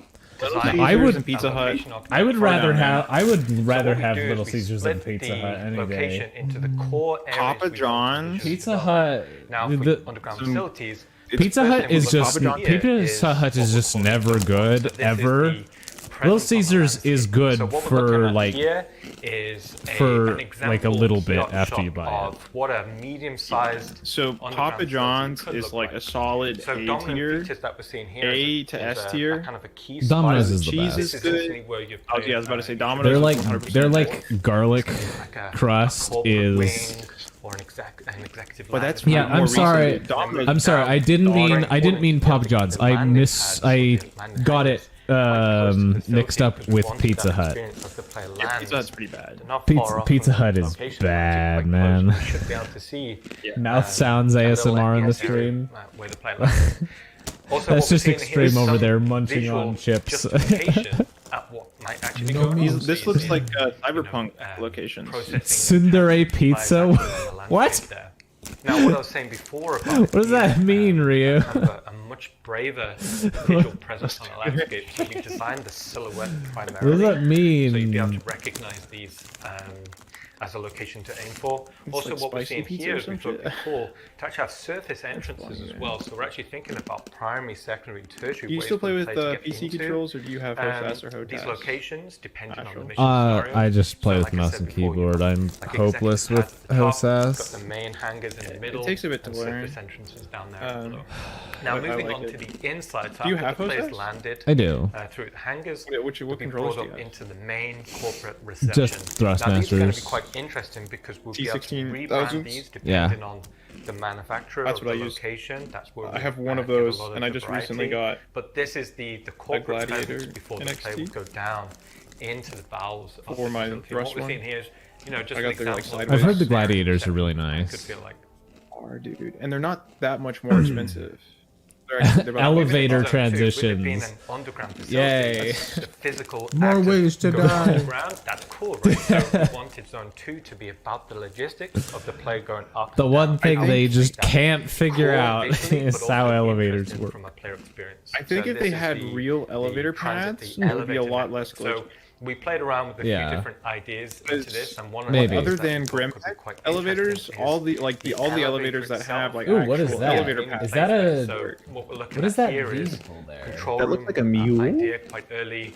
[SPEAKER 1] I would-
[SPEAKER 3] and Pizza Hut.
[SPEAKER 1] I would rather have
[SPEAKER 8] So
[SPEAKER 1] have
[SPEAKER 8] what we do
[SPEAKER 1] Little
[SPEAKER 8] is we
[SPEAKER 1] Caesars than
[SPEAKER 8] split
[SPEAKER 1] Pizza
[SPEAKER 8] the
[SPEAKER 1] Hut any
[SPEAKER 8] location
[SPEAKER 1] day.
[SPEAKER 8] into the core areas
[SPEAKER 3] Papa
[SPEAKER 8] we want
[SPEAKER 3] John's?
[SPEAKER 8] to
[SPEAKER 1] Pizza
[SPEAKER 8] develop.
[SPEAKER 1] Hut.
[SPEAKER 8] Now, for
[SPEAKER 1] the-
[SPEAKER 8] underground
[SPEAKER 3] some-
[SPEAKER 8] facilities,
[SPEAKER 1] Pizza
[SPEAKER 8] first
[SPEAKER 1] Hut
[SPEAKER 8] thing
[SPEAKER 1] is
[SPEAKER 8] we'll
[SPEAKER 1] just
[SPEAKER 8] look at here
[SPEAKER 1] Pizza
[SPEAKER 8] is
[SPEAKER 1] Hut
[SPEAKER 8] what
[SPEAKER 1] is
[SPEAKER 8] we're
[SPEAKER 1] just
[SPEAKER 8] calling
[SPEAKER 1] never
[SPEAKER 8] the-
[SPEAKER 1] good
[SPEAKER 8] so this is
[SPEAKER 1] ever.
[SPEAKER 8] the
[SPEAKER 1] Little
[SPEAKER 8] presence on the
[SPEAKER 1] Caesars is
[SPEAKER 8] landscape.
[SPEAKER 1] good
[SPEAKER 8] So what we're
[SPEAKER 1] for
[SPEAKER 8] looking at
[SPEAKER 1] like
[SPEAKER 8] here is
[SPEAKER 1] for,
[SPEAKER 8] an
[SPEAKER 1] like, a
[SPEAKER 8] example
[SPEAKER 1] little bit
[SPEAKER 8] shot
[SPEAKER 1] after you buy it.
[SPEAKER 8] of what a medium-sized
[SPEAKER 3] So
[SPEAKER 8] underground
[SPEAKER 3] Papa
[SPEAKER 8] facility
[SPEAKER 3] John's
[SPEAKER 8] could
[SPEAKER 3] is
[SPEAKER 8] look
[SPEAKER 3] like a solid
[SPEAKER 8] So
[SPEAKER 3] A
[SPEAKER 8] dominant
[SPEAKER 3] tier.
[SPEAKER 8] features that we're seeing here
[SPEAKER 3] A
[SPEAKER 8] is
[SPEAKER 3] to
[SPEAKER 8] is
[SPEAKER 3] S
[SPEAKER 8] a
[SPEAKER 3] tier.
[SPEAKER 8] kind of a key
[SPEAKER 1] Domino's
[SPEAKER 8] spice.
[SPEAKER 1] is the
[SPEAKER 3] Cheese
[SPEAKER 1] best.
[SPEAKER 3] is
[SPEAKER 8] This
[SPEAKER 3] good.
[SPEAKER 8] essentially where you
[SPEAKER 3] Oh, yeah, I was about to say Domino's.
[SPEAKER 1] They're
[SPEAKER 3] is
[SPEAKER 1] like
[SPEAKER 3] 100%
[SPEAKER 1] they're
[SPEAKER 3] good.
[SPEAKER 1] like garlic
[SPEAKER 8] like a
[SPEAKER 1] crust
[SPEAKER 8] corporate
[SPEAKER 1] is.
[SPEAKER 8] wing or an executive
[SPEAKER 3] But that's
[SPEAKER 8] line.
[SPEAKER 1] Yeah,
[SPEAKER 3] more
[SPEAKER 1] I'm sorry.
[SPEAKER 3] recently. Domino's
[SPEAKER 1] I'm sorry. I didn't mean Papa John's. I got it mixed up with Pizza Hut.
[SPEAKER 3] Yeah, Pizza Hut's pretty bad.
[SPEAKER 1] Pizza Hut is bad, man. Mouth sounds ASMR on the stream. That's just extreme over there, munching on chips.
[SPEAKER 3] This looks like a cyberpunk location.
[SPEAKER 1] Tsundere Pizza? What?
[SPEAKER 8] Now, what I was saying before about
[SPEAKER 1] What does that mean, Ryu?
[SPEAKER 8] kind of a much braver visual presence on the landscape. So you design the silhouette primarily.
[SPEAKER 1] What does that mean?
[SPEAKER 8] So you'd be able to recognize these as a location to aim for. Also,
[SPEAKER 3] like
[SPEAKER 8] what we're
[SPEAKER 3] spicy
[SPEAKER 8] seeing
[SPEAKER 3] pizza
[SPEAKER 8] here
[SPEAKER 3] or
[SPEAKER 8] is we
[SPEAKER 3] some
[SPEAKER 8] thought
[SPEAKER 3] shit.
[SPEAKER 8] before to actually have surface entrances as well. So we're actually thinking about primary, secondary, tertiary.
[SPEAKER 3] Do you
[SPEAKER 8] ways
[SPEAKER 3] still
[SPEAKER 8] for
[SPEAKER 3] play
[SPEAKER 8] the
[SPEAKER 3] with
[SPEAKER 8] player to get
[SPEAKER 3] PC
[SPEAKER 8] into,
[SPEAKER 3] controls, or do you have HOTAS or
[SPEAKER 8] these
[SPEAKER 3] HOTAS?
[SPEAKER 8] locations, depending on the mission scenario.
[SPEAKER 1] I just play
[SPEAKER 8] So
[SPEAKER 1] with
[SPEAKER 8] like I
[SPEAKER 1] mouse
[SPEAKER 8] said
[SPEAKER 1] and
[SPEAKER 8] before,
[SPEAKER 1] keyboard. I'm
[SPEAKER 8] like
[SPEAKER 1] hopeless
[SPEAKER 8] executive
[SPEAKER 1] with
[SPEAKER 8] pad at the top,
[SPEAKER 1] HOTAS.
[SPEAKER 8] Got the main hangars in the middle.
[SPEAKER 3] It takes a bit to
[SPEAKER 8] and
[SPEAKER 3] learn.
[SPEAKER 8] surface entrances down there. below.
[SPEAKER 3] I
[SPEAKER 8] Now moving
[SPEAKER 3] like
[SPEAKER 8] on
[SPEAKER 3] it.
[SPEAKER 8] to the inside, so
[SPEAKER 3] Do you
[SPEAKER 8] after
[SPEAKER 3] have
[SPEAKER 8] the players
[SPEAKER 3] HOTAS?
[SPEAKER 8] landed
[SPEAKER 1] I do.
[SPEAKER 8] through the hangars,
[SPEAKER 3] What
[SPEAKER 8] they'll be
[SPEAKER 3] controllers
[SPEAKER 8] brought
[SPEAKER 3] do
[SPEAKER 8] up
[SPEAKER 3] you have?
[SPEAKER 8] into the main corporate reception.
[SPEAKER 1] Just
[SPEAKER 8] Now these are going to be
[SPEAKER 1] Thrustmasters.
[SPEAKER 8] quite interesting because we'll be able to rebrand
[SPEAKER 3] T16,000s?
[SPEAKER 8] these
[SPEAKER 1] Yeah.
[SPEAKER 8] depending on the manufacturer
[SPEAKER 3] That's
[SPEAKER 8] of
[SPEAKER 3] what
[SPEAKER 8] the
[SPEAKER 3] I use.
[SPEAKER 8] location. That's where
[SPEAKER 3] I have
[SPEAKER 8] we,
[SPEAKER 3] one of
[SPEAKER 8] get a
[SPEAKER 3] those,
[SPEAKER 8] lot of
[SPEAKER 3] and I
[SPEAKER 8] the
[SPEAKER 3] just recently
[SPEAKER 8] variety.
[SPEAKER 3] got
[SPEAKER 8] But this is the corporate
[SPEAKER 3] Gladiator
[SPEAKER 8] presence before the
[SPEAKER 3] in
[SPEAKER 8] player
[SPEAKER 3] XT.
[SPEAKER 8] would go down into the bowels of
[SPEAKER 3] For
[SPEAKER 8] the
[SPEAKER 3] my
[SPEAKER 8] facility.
[SPEAKER 3] thrust
[SPEAKER 8] What we're
[SPEAKER 3] one.
[SPEAKER 8] seeing here is, just
[SPEAKER 3] I
[SPEAKER 8] an
[SPEAKER 3] got their, like,
[SPEAKER 8] example of
[SPEAKER 3] sideways.
[SPEAKER 1] I've heard the
[SPEAKER 8] what
[SPEAKER 1] gladiators are really
[SPEAKER 8] could
[SPEAKER 1] nice.
[SPEAKER 8] feel like.
[SPEAKER 3] Dude, and they're not that much more expensive. They're about
[SPEAKER 1] Elevator
[SPEAKER 8] So, too, with it being
[SPEAKER 1] transitions.
[SPEAKER 8] an underground facility,
[SPEAKER 1] Yay.
[SPEAKER 8] the physical
[SPEAKER 11] More
[SPEAKER 8] act of
[SPEAKER 11] ways to
[SPEAKER 8] going
[SPEAKER 11] die.
[SPEAKER 8] underground, that's cool, right? So we wanted Zone 2 to be about the logistics of the player going up.
[SPEAKER 1] The
[SPEAKER 8] and
[SPEAKER 1] one
[SPEAKER 8] down.
[SPEAKER 1] thing
[SPEAKER 8] I
[SPEAKER 1] they
[SPEAKER 8] think
[SPEAKER 1] just
[SPEAKER 8] that's
[SPEAKER 1] can't figure
[SPEAKER 8] cool
[SPEAKER 1] out
[SPEAKER 8] visually,
[SPEAKER 1] is
[SPEAKER 8] but
[SPEAKER 1] how
[SPEAKER 8] also
[SPEAKER 1] elevators
[SPEAKER 8] interesting
[SPEAKER 1] work.
[SPEAKER 8] From a player experience.
[SPEAKER 3] I think
[SPEAKER 8] So
[SPEAKER 3] if
[SPEAKER 8] this
[SPEAKER 3] they
[SPEAKER 8] is
[SPEAKER 3] had
[SPEAKER 8] the-
[SPEAKER 3] real elevator
[SPEAKER 8] transit,
[SPEAKER 3] paths,
[SPEAKER 8] the
[SPEAKER 3] it would be a
[SPEAKER 8] elevator
[SPEAKER 3] lot
[SPEAKER 8] network.
[SPEAKER 3] less glitchy.
[SPEAKER 8] So we played around with a
[SPEAKER 1] Yeah.
[SPEAKER 8] few different ideas into this, and one of
[SPEAKER 1] Maybe.
[SPEAKER 8] the
[SPEAKER 3] Other
[SPEAKER 8] things that
[SPEAKER 3] than
[SPEAKER 8] we thought
[SPEAKER 3] Grim
[SPEAKER 8] could be quite
[SPEAKER 3] elevators,
[SPEAKER 8] interesting is
[SPEAKER 3] all the
[SPEAKER 8] elevator
[SPEAKER 3] elevators that have
[SPEAKER 8] itself.
[SPEAKER 3] like
[SPEAKER 1] Ooh, what is
[SPEAKER 3] actual
[SPEAKER 1] that?
[SPEAKER 3] elevator
[SPEAKER 8] In
[SPEAKER 3] paths.
[SPEAKER 1] Is that a-
[SPEAKER 8] So what we're looking
[SPEAKER 1] What is
[SPEAKER 8] at
[SPEAKER 1] that
[SPEAKER 8] here is
[SPEAKER 1] vehicle there?
[SPEAKER 8] control
[SPEAKER 3] That looks
[SPEAKER 8] room,
[SPEAKER 3] like a mule?
[SPEAKER 8] idea quite early.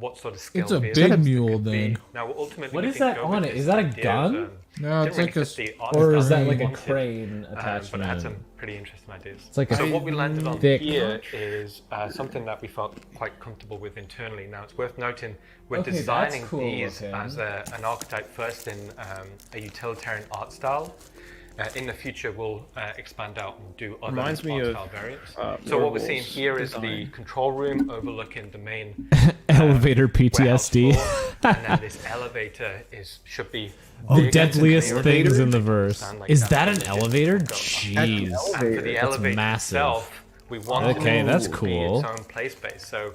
[SPEAKER 8] What sort of scale
[SPEAKER 11] It's a
[SPEAKER 8] vehicle
[SPEAKER 11] big
[SPEAKER 8] it
[SPEAKER 11] mule
[SPEAKER 8] could be.
[SPEAKER 11] then.
[SPEAKER 8] Now, ultimately,
[SPEAKER 1] What
[SPEAKER 8] we
[SPEAKER 1] is
[SPEAKER 8] didn't
[SPEAKER 1] that
[SPEAKER 8] go
[SPEAKER 1] on
[SPEAKER 8] with
[SPEAKER 1] it?
[SPEAKER 8] this
[SPEAKER 1] Is that a
[SPEAKER 8] idea
[SPEAKER 1] gun?
[SPEAKER 8] of,
[SPEAKER 11] No, it's
[SPEAKER 8] didn't
[SPEAKER 11] like
[SPEAKER 8] really
[SPEAKER 11] a
[SPEAKER 8] fit the art
[SPEAKER 1] Or is
[SPEAKER 8] style
[SPEAKER 1] that
[SPEAKER 8] we
[SPEAKER 1] like a
[SPEAKER 8] wanted,
[SPEAKER 1] crane
[SPEAKER 8] but it had
[SPEAKER 1] attachment?
[SPEAKER 8] some pretty interesting ideas.
[SPEAKER 1] It's like a
[SPEAKER 8] So what we landed on
[SPEAKER 1] thick-
[SPEAKER 8] here is something that we felt quite comfortable with internally. Now, it's worth noting we're
[SPEAKER 1] Okay, that's
[SPEAKER 8] designing
[SPEAKER 1] cool
[SPEAKER 8] these
[SPEAKER 1] looking.
[SPEAKER 8] as an archetype first in a utilitarian art style. In the future, we'll expand out and do other
[SPEAKER 3] Reminds me
[SPEAKER 8] art
[SPEAKER 3] of,
[SPEAKER 8] style variants. So what we're
[SPEAKER 3] Orville's
[SPEAKER 8] seeing here is the
[SPEAKER 3] design.
[SPEAKER 8] control room overlooking the main
[SPEAKER 1] Elevator
[SPEAKER 8] warehouse
[SPEAKER 1] PTSD.
[SPEAKER 8] floor, and then this elevator should be
[SPEAKER 1] Oh,
[SPEAKER 8] big and
[SPEAKER 1] deadliest
[SPEAKER 8] clear.
[SPEAKER 1] things in the verse.
[SPEAKER 8] Sound like
[SPEAKER 1] Is
[SPEAKER 8] that's
[SPEAKER 1] that
[SPEAKER 8] a
[SPEAKER 1] an
[SPEAKER 8] legit
[SPEAKER 1] elevator?
[SPEAKER 8] go up.
[SPEAKER 1] Jeez.
[SPEAKER 8] And for the
[SPEAKER 1] That's
[SPEAKER 8] elevator
[SPEAKER 1] massive.
[SPEAKER 8] itself, we wanted
[SPEAKER 1] Okay,
[SPEAKER 8] it
[SPEAKER 1] that's
[SPEAKER 8] to
[SPEAKER 1] cool.
[SPEAKER 8] be its own play space. So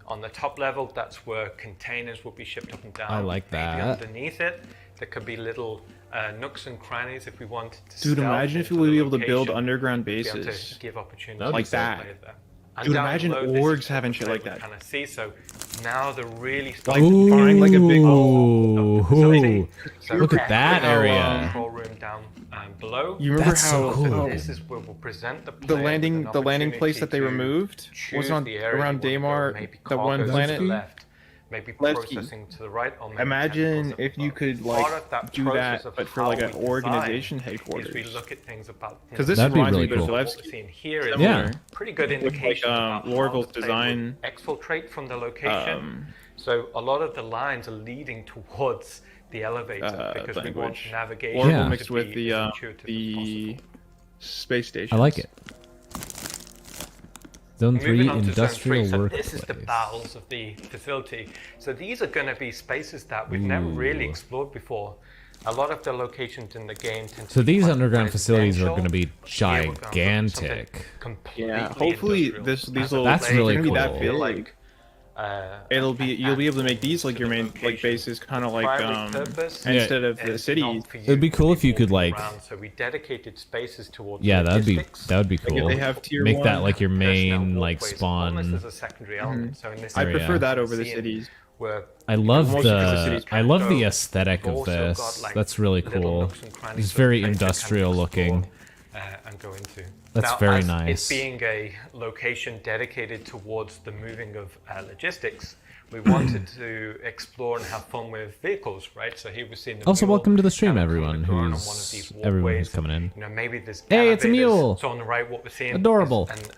[SPEAKER 8] on the top level, that's where containers will be shipped up and down.
[SPEAKER 1] I like
[SPEAKER 8] Maybe
[SPEAKER 1] that.
[SPEAKER 8] underneath it, there could be little nooks and crannies if we wanted to.
[SPEAKER 3] Dude,
[SPEAKER 8] stealth
[SPEAKER 3] imagine if
[SPEAKER 8] into
[SPEAKER 3] we
[SPEAKER 8] the
[SPEAKER 3] would be able to build
[SPEAKER 8] location,
[SPEAKER 3] underground
[SPEAKER 8] be able to
[SPEAKER 3] bases.
[SPEAKER 8] give opportunities
[SPEAKER 1] That'd be
[SPEAKER 3] Like
[SPEAKER 8] to
[SPEAKER 3] that.
[SPEAKER 8] players there. And
[SPEAKER 3] Dude,
[SPEAKER 8] down
[SPEAKER 3] imagine
[SPEAKER 8] below this
[SPEAKER 3] orgs
[SPEAKER 8] is
[SPEAKER 3] having
[SPEAKER 8] what
[SPEAKER 3] shit
[SPEAKER 8] the
[SPEAKER 3] like
[SPEAKER 8] player
[SPEAKER 3] that.
[SPEAKER 8] would kind of see. So now they're really
[SPEAKER 3] Like
[SPEAKER 8] starting to
[SPEAKER 3] find like a big
[SPEAKER 1] Ooh,
[SPEAKER 8] facility. So
[SPEAKER 1] look at that
[SPEAKER 3] how,
[SPEAKER 1] area.
[SPEAKER 8] Control room down below.
[SPEAKER 3] You remember
[SPEAKER 1] That's so
[SPEAKER 3] how
[SPEAKER 1] cool.
[SPEAKER 8] This is where we'll present the
[SPEAKER 3] the
[SPEAKER 8] player with
[SPEAKER 3] landing
[SPEAKER 8] an
[SPEAKER 3] the landing
[SPEAKER 8] opportunity
[SPEAKER 3] place that they
[SPEAKER 8] to
[SPEAKER 3] removed
[SPEAKER 8] choose
[SPEAKER 3] was on
[SPEAKER 8] the area
[SPEAKER 3] around
[SPEAKER 8] you wanna go,
[SPEAKER 3] Daymar,
[SPEAKER 8] maybe
[SPEAKER 3] the one
[SPEAKER 8] cargo to
[SPEAKER 3] planet.
[SPEAKER 8] the left, maybe
[SPEAKER 3] Levski.
[SPEAKER 8] processing to the right, or maybe
[SPEAKER 3] Imagine
[SPEAKER 8] chemicals
[SPEAKER 3] if you
[SPEAKER 8] above.
[SPEAKER 3] could
[SPEAKER 8] Part
[SPEAKER 3] like
[SPEAKER 8] of that
[SPEAKER 3] do
[SPEAKER 8] process
[SPEAKER 3] that,
[SPEAKER 8] of
[SPEAKER 3] but for
[SPEAKER 8] how
[SPEAKER 3] like
[SPEAKER 8] we
[SPEAKER 3] an
[SPEAKER 8] design
[SPEAKER 3] organization
[SPEAKER 8] is
[SPEAKER 3] headquarters.
[SPEAKER 8] we look at things about
[SPEAKER 3] Because this
[SPEAKER 1] That'd be
[SPEAKER 3] reminds
[SPEAKER 1] really
[SPEAKER 3] me of
[SPEAKER 1] cool.
[SPEAKER 8] what we're
[SPEAKER 3] Levski.
[SPEAKER 8] seeing here is
[SPEAKER 1] Yeah.
[SPEAKER 8] pretty good
[SPEAKER 3] With, like,
[SPEAKER 8] indications about how
[SPEAKER 3] Lorville's
[SPEAKER 8] the player
[SPEAKER 3] design.
[SPEAKER 8] would exfiltrate from the location. So a lot of the lines are leading towards the elevator because we want
[SPEAKER 3] language.
[SPEAKER 8] navigation
[SPEAKER 3] Orville
[SPEAKER 1] Yeah.
[SPEAKER 8] to
[SPEAKER 3] mixed
[SPEAKER 8] be
[SPEAKER 3] with
[SPEAKER 8] as
[SPEAKER 3] the
[SPEAKER 8] intuitive as possible.
[SPEAKER 3] space stations.
[SPEAKER 1] I like it. Zone 3
[SPEAKER 8] Moving on to
[SPEAKER 1] industrial
[SPEAKER 8] Zone 3, so
[SPEAKER 1] workplace.
[SPEAKER 8] this is the bowels of the facility. So these are going to be spaces that we've never really explored before. A lot of the locations in the game tend to
[SPEAKER 1] So
[SPEAKER 8] be
[SPEAKER 1] these
[SPEAKER 8] quite
[SPEAKER 1] underground facilities are
[SPEAKER 8] residential.
[SPEAKER 1] going to be
[SPEAKER 8] Here we're going for something
[SPEAKER 1] gigantic.
[SPEAKER 8] completely
[SPEAKER 3] Yeah, hopefully
[SPEAKER 8] industrial.
[SPEAKER 3] these will
[SPEAKER 1] That's really
[SPEAKER 3] gonna be that
[SPEAKER 1] cool.
[SPEAKER 3] big.
[SPEAKER 8] Like,
[SPEAKER 3] You'll be able to make these like your main like bases, kind of like
[SPEAKER 8] primary purpose
[SPEAKER 3] instead of the
[SPEAKER 8] is
[SPEAKER 3] cities.
[SPEAKER 8] not for you
[SPEAKER 1] It'd be cool if you
[SPEAKER 8] people
[SPEAKER 1] could, like-
[SPEAKER 8] around, so we dedicated spaces towards
[SPEAKER 1] Yeah, that'd be
[SPEAKER 8] logistics.
[SPEAKER 1] cool.
[SPEAKER 3] They have tier
[SPEAKER 1] Make that
[SPEAKER 3] 1
[SPEAKER 1] like your
[SPEAKER 8] Personnel
[SPEAKER 1] main like
[SPEAKER 8] walkways almost
[SPEAKER 1] spawn.
[SPEAKER 8] as a secondary element. So in this
[SPEAKER 3] I
[SPEAKER 1] area.
[SPEAKER 3] prefer that over the
[SPEAKER 8] Seeing
[SPEAKER 3] cities.
[SPEAKER 8] where
[SPEAKER 1] I love
[SPEAKER 3] Most of the cities
[SPEAKER 1] I love the
[SPEAKER 8] go.
[SPEAKER 1] aesthetic
[SPEAKER 8] We've
[SPEAKER 1] of
[SPEAKER 8] also
[SPEAKER 1] this.
[SPEAKER 8] got, like,
[SPEAKER 1] That's really
[SPEAKER 8] little
[SPEAKER 1] cool.
[SPEAKER 8] nooks and crannies
[SPEAKER 1] It's
[SPEAKER 8] for the
[SPEAKER 1] very
[SPEAKER 8] place to kind of
[SPEAKER 1] industrial looking.
[SPEAKER 8] explore, and go into.
[SPEAKER 1] That's
[SPEAKER 8] Now,
[SPEAKER 1] very
[SPEAKER 8] as
[SPEAKER 1] nice.
[SPEAKER 8] It being a location dedicated towards the moving of logistics, we wanted to explore and have fun with vehicles, right? So here we're seeing the
[SPEAKER 1] Also,
[SPEAKER 8] mule
[SPEAKER 1] welcome to the stream,
[SPEAKER 8] kind of
[SPEAKER 1] everyone
[SPEAKER 8] going on one of
[SPEAKER 1] who's
[SPEAKER 8] these
[SPEAKER 1] coming in.
[SPEAKER 8] You know, maybe there's
[SPEAKER 1] Hey, it's a
[SPEAKER 8] elevators.
[SPEAKER 1] mule.
[SPEAKER 8] So on the right, what we're seeing
[SPEAKER 1] Adorable.
[SPEAKER 8] is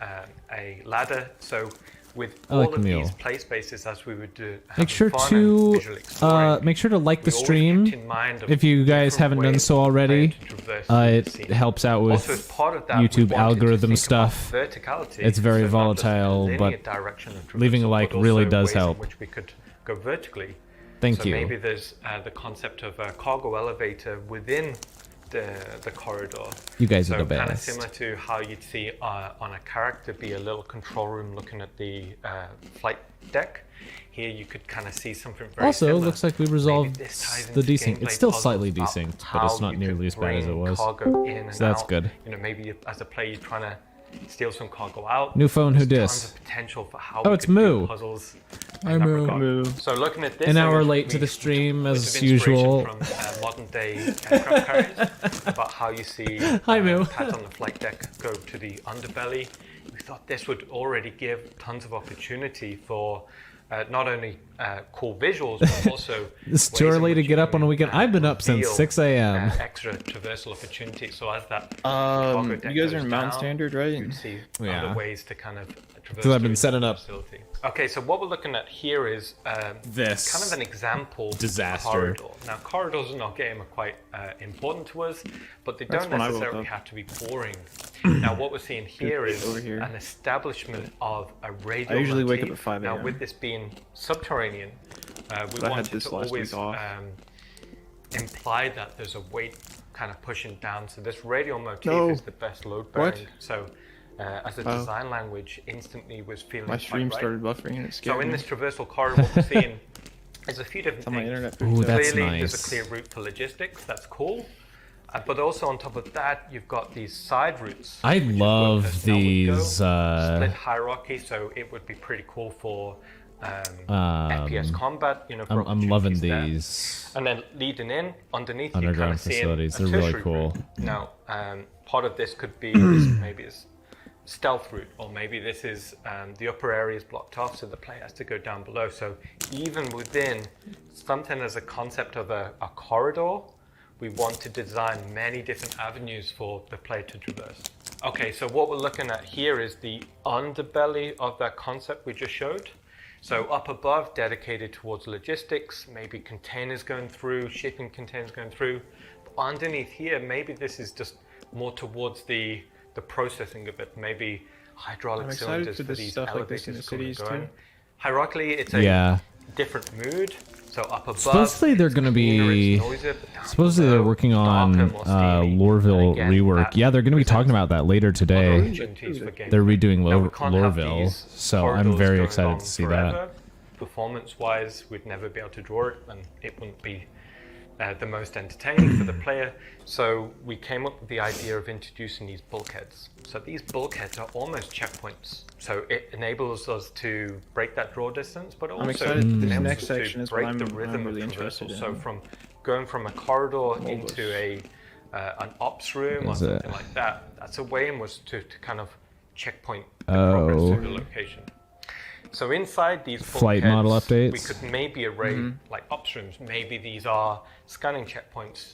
[SPEAKER 8] a ladder. So with
[SPEAKER 1] I
[SPEAKER 8] all
[SPEAKER 1] like the
[SPEAKER 8] of
[SPEAKER 1] mule.
[SPEAKER 8] these play spaces, as we would do,
[SPEAKER 1] Make sure to make sure to like the stream if you guys haven't done so already. It helps out with
[SPEAKER 8] Also, as part of that,
[SPEAKER 1] YouTube
[SPEAKER 8] we wanted to
[SPEAKER 1] algorithm
[SPEAKER 8] think about
[SPEAKER 1] stuff.
[SPEAKER 8] verticality.
[SPEAKER 1] It's very
[SPEAKER 8] So not just a
[SPEAKER 1] volatile,
[SPEAKER 8] linear
[SPEAKER 1] but
[SPEAKER 8] direction of
[SPEAKER 1] leaving a
[SPEAKER 8] traversal,
[SPEAKER 1] like
[SPEAKER 8] but
[SPEAKER 1] really
[SPEAKER 8] also
[SPEAKER 1] does
[SPEAKER 8] ways in
[SPEAKER 1] help.
[SPEAKER 8] which we could go vertically.
[SPEAKER 1] Thank
[SPEAKER 8] so
[SPEAKER 1] you.
[SPEAKER 8] Maybe there's the concept of a cargo elevator within the corridor.
[SPEAKER 1] You guys are
[SPEAKER 8] so
[SPEAKER 1] the
[SPEAKER 8] kind of
[SPEAKER 1] best.
[SPEAKER 8] similar to how you'd see on a character be a little control room looking at the flight deck. Here you could kind of see something very
[SPEAKER 1] Also,
[SPEAKER 8] similar.
[SPEAKER 1] looks like we
[SPEAKER 8] Maybe
[SPEAKER 1] resolved
[SPEAKER 8] this ties
[SPEAKER 1] the
[SPEAKER 8] into
[SPEAKER 1] desync.
[SPEAKER 8] gameplay
[SPEAKER 1] It's still
[SPEAKER 8] puzzles
[SPEAKER 1] slightly
[SPEAKER 8] about
[SPEAKER 1] desynced, but
[SPEAKER 8] how
[SPEAKER 1] it's not
[SPEAKER 8] you
[SPEAKER 1] nearly
[SPEAKER 8] could
[SPEAKER 1] as bad as it
[SPEAKER 8] bring
[SPEAKER 1] was.
[SPEAKER 8] cargo in and
[SPEAKER 1] So that's
[SPEAKER 8] out.
[SPEAKER 1] good.
[SPEAKER 8] You know, maybe as a player you're trying to steal some cargo out.
[SPEAKER 1] New phone, who
[SPEAKER 8] There's
[SPEAKER 1] dis?
[SPEAKER 8] tons of potential for how
[SPEAKER 1] Oh,
[SPEAKER 8] we
[SPEAKER 1] it's
[SPEAKER 8] could do
[SPEAKER 1] Moo.
[SPEAKER 8] puzzles.
[SPEAKER 1] Hi,
[SPEAKER 8] in that
[SPEAKER 1] Moo.
[SPEAKER 8] regard.
[SPEAKER 1] Moo.
[SPEAKER 8] So looking at this,
[SPEAKER 1] An hour
[SPEAKER 8] image,
[SPEAKER 1] late to
[SPEAKER 8] we
[SPEAKER 1] the stream
[SPEAKER 8] took a bit
[SPEAKER 1] as
[SPEAKER 8] of inspiration
[SPEAKER 1] usual.
[SPEAKER 8] From modern day aircraft carriers about how you see
[SPEAKER 1] Hi, Moo.
[SPEAKER 8] pads on the flight deck go to the underbelly. We thought this would already give tons of opportunity for not only cool visuals, but also
[SPEAKER 1] It's too
[SPEAKER 8] ways in
[SPEAKER 1] early to
[SPEAKER 8] which
[SPEAKER 1] get
[SPEAKER 8] you
[SPEAKER 1] up on a
[SPEAKER 8] can,
[SPEAKER 1] weekend. I've been up since
[SPEAKER 8] reveal,
[SPEAKER 1] 6 a.m.
[SPEAKER 8] Extra traversal opportunity. So as that cargo deck
[SPEAKER 3] you guys are
[SPEAKER 8] goes
[SPEAKER 3] in Mountain
[SPEAKER 8] down,
[SPEAKER 3] Standard, right?
[SPEAKER 8] you can see
[SPEAKER 1] Yeah.
[SPEAKER 8] other ways to kind of traverse.
[SPEAKER 1] So I've been
[SPEAKER 8] through
[SPEAKER 1] setting
[SPEAKER 8] the
[SPEAKER 1] up
[SPEAKER 8] facility. Okay, so what we're looking at here is
[SPEAKER 1] this
[SPEAKER 8] kind of an example
[SPEAKER 1] disaster.
[SPEAKER 8] corridor. Now, corridors in our game are quite important to us, but they
[SPEAKER 3] That's
[SPEAKER 8] don't
[SPEAKER 3] when I woke
[SPEAKER 8] necessarily
[SPEAKER 3] up.
[SPEAKER 8] have to be boring. Now, what we're seeing here is
[SPEAKER 3] over here.
[SPEAKER 8] an establishment of a radio.
[SPEAKER 3] I usually wake up
[SPEAKER 8] motif.
[SPEAKER 3] at 5
[SPEAKER 8] Now,
[SPEAKER 3] a.m.
[SPEAKER 8] with this being subterranean, we
[SPEAKER 3] But I had
[SPEAKER 8] wanted
[SPEAKER 3] this
[SPEAKER 8] to
[SPEAKER 3] last
[SPEAKER 8] always
[SPEAKER 3] week off.
[SPEAKER 8] imply that there's a weight kind of pushing down. So this radial motif
[SPEAKER 3] No.
[SPEAKER 8] is the best load bearing.
[SPEAKER 3] What?
[SPEAKER 8] So as a
[SPEAKER 3] Oh.
[SPEAKER 8] design language, instantly was feeling
[SPEAKER 3] My
[SPEAKER 8] quite
[SPEAKER 3] stream
[SPEAKER 8] right.
[SPEAKER 3] started buffering and it scared
[SPEAKER 8] So in
[SPEAKER 3] me.
[SPEAKER 8] this traversal corridor, what we're seeing is a few different
[SPEAKER 3] on my
[SPEAKER 8] things.
[SPEAKER 3] internet.
[SPEAKER 1] Ooh, that's
[SPEAKER 8] Clearly, there's
[SPEAKER 1] nice.
[SPEAKER 8] a clear route for logistics. That's cool. But also on top of that, you've got these side routes.
[SPEAKER 1] I
[SPEAKER 8] which is where
[SPEAKER 1] love
[SPEAKER 8] personnel would go.
[SPEAKER 1] these,
[SPEAKER 8] split hierarchy. So it would be pretty cool for FPS combat. You know, for
[SPEAKER 1] I'm loving
[SPEAKER 8] opportunities there.
[SPEAKER 1] these
[SPEAKER 8] And then leading in underneath, you kind
[SPEAKER 1] underground
[SPEAKER 8] of see
[SPEAKER 1] facilities.
[SPEAKER 8] a
[SPEAKER 1] They're really
[SPEAKER 8] tertiary
[SPEAKER 1] cool.
[SPEAKER 8] route. Now, part of this could be maybe this stealth route, or maybe this is the upper area is blocked off, so the player has to go down below. So even within something as a concept of a corridor, we want to design many different avenues for the player to traverse. Okay, so what we're looking at here is the underbelly of that concept we just showed. So up above, dedicated towards logistics, maybe containers going through, shipping containers going through. But underneath here, maybe this is just more towards the processing of it. Maybe hydraulic
[SPEAKER 3] I'm excited
[SPEAKER 8] cylinders
[SPEAKER 3] for
[SPEAKER 8] for
[SPEAKER 3] this
[SPEAKER 8] these
[SPEAKER 3] stuff like this in
[SPEAKER 8] elevators
[SPEAKER 3] the
[SPEAKER 8] coming and
[SPEAKER 3] cities
[SPEAKER 8] going.
[SPEAKER 3] too.
[SPEAKER 8] Hierarchically, it's a
[SPEAKER 1] Yeah.
[SPEAKER 8] different mood. So up above,
[SPEAKER 1] Supposedly they're
[SPEAKER 8] it's
[SPEAKER 1] going to
[SPEAKER 8] cleaner,
[SPEAKER 1] be.
[SPEAKER 8] it's noisier, but down
[SPEAKER 1] Supposedly they're
[SPEAKER 8] below,
[SPEAKER 1] working
[SPEAKER 8] it's
[SPEAKER 1] on
[SPEAKER 8] darker, more steamy.
[SPEAKER 1] Lorville
[SPEAKER 8] And again,
[SPEAKER 1] rework.
[SPEAKER 8] that
[SPEAKER 1] Yeah, they're going to be talking about that later today.
[SPEAKER 8] opportunities for gameplay.
[SPEAKER 1] They're redoing
[SPEAKER 8] Now, we can't have
[SPEAKER 1] Lorville,
[SPEAKER 8] these
[SPEAKER 1] so I'm
[SPEAKER 8] corridors
[SPEAKER 1] very
[SPEAKER 8] going
[SPEAKER 1] excited
[SPEAKER 8] on
[SPEAKER 1] to see
[SPEAKER 8] forever.
[SPEAKER 1] that.
[SPEAKER 8] Performance-wise, we'd never be able to draw it, and it wouldn't be the most entertaining for the player. So we came up with the idea of introducing these bulkheads. So these bulkheads are almost checkpoints. So it enables us to break that draw distance, but also
[SPEAKER 3] excited. This
[SPEAKER 8] enables
[SPEAKER 3] next
[SPEAKER 8] us
[SPEAKER 3] section
[SPEAKER 8] to
[SPEAKER 3] is what
[SPEAKER 8] break the
[SPEAKER 3] I'm
[SPEAKER 8] rhythm
[SPEAKER 3] really
[SPEAKER 8] of
[SPEAKER 3] interested
[SPEAKER 8] traversal.
[SPEAKER 3] in.
[SPEAKER 8] So from going from a corridor into an ops room or
[SPEAKER 1] Is
[SPEAKER 8] something
[SPEAKER 1] it?
[SPEAKER 8] like that, that's a way in which to kind of checkpoint the progress
[SPEAKER 1] Oh.
[SPEAKER 8] through the location. So inside these
[SPEAKER 1] Flight
[SPEAKER 8] bulkheads,
[SPEAKER 1] model updates.
[SPEAKER 8] we could maybe array like ops rooms. Maybe these are scanning checkpoints.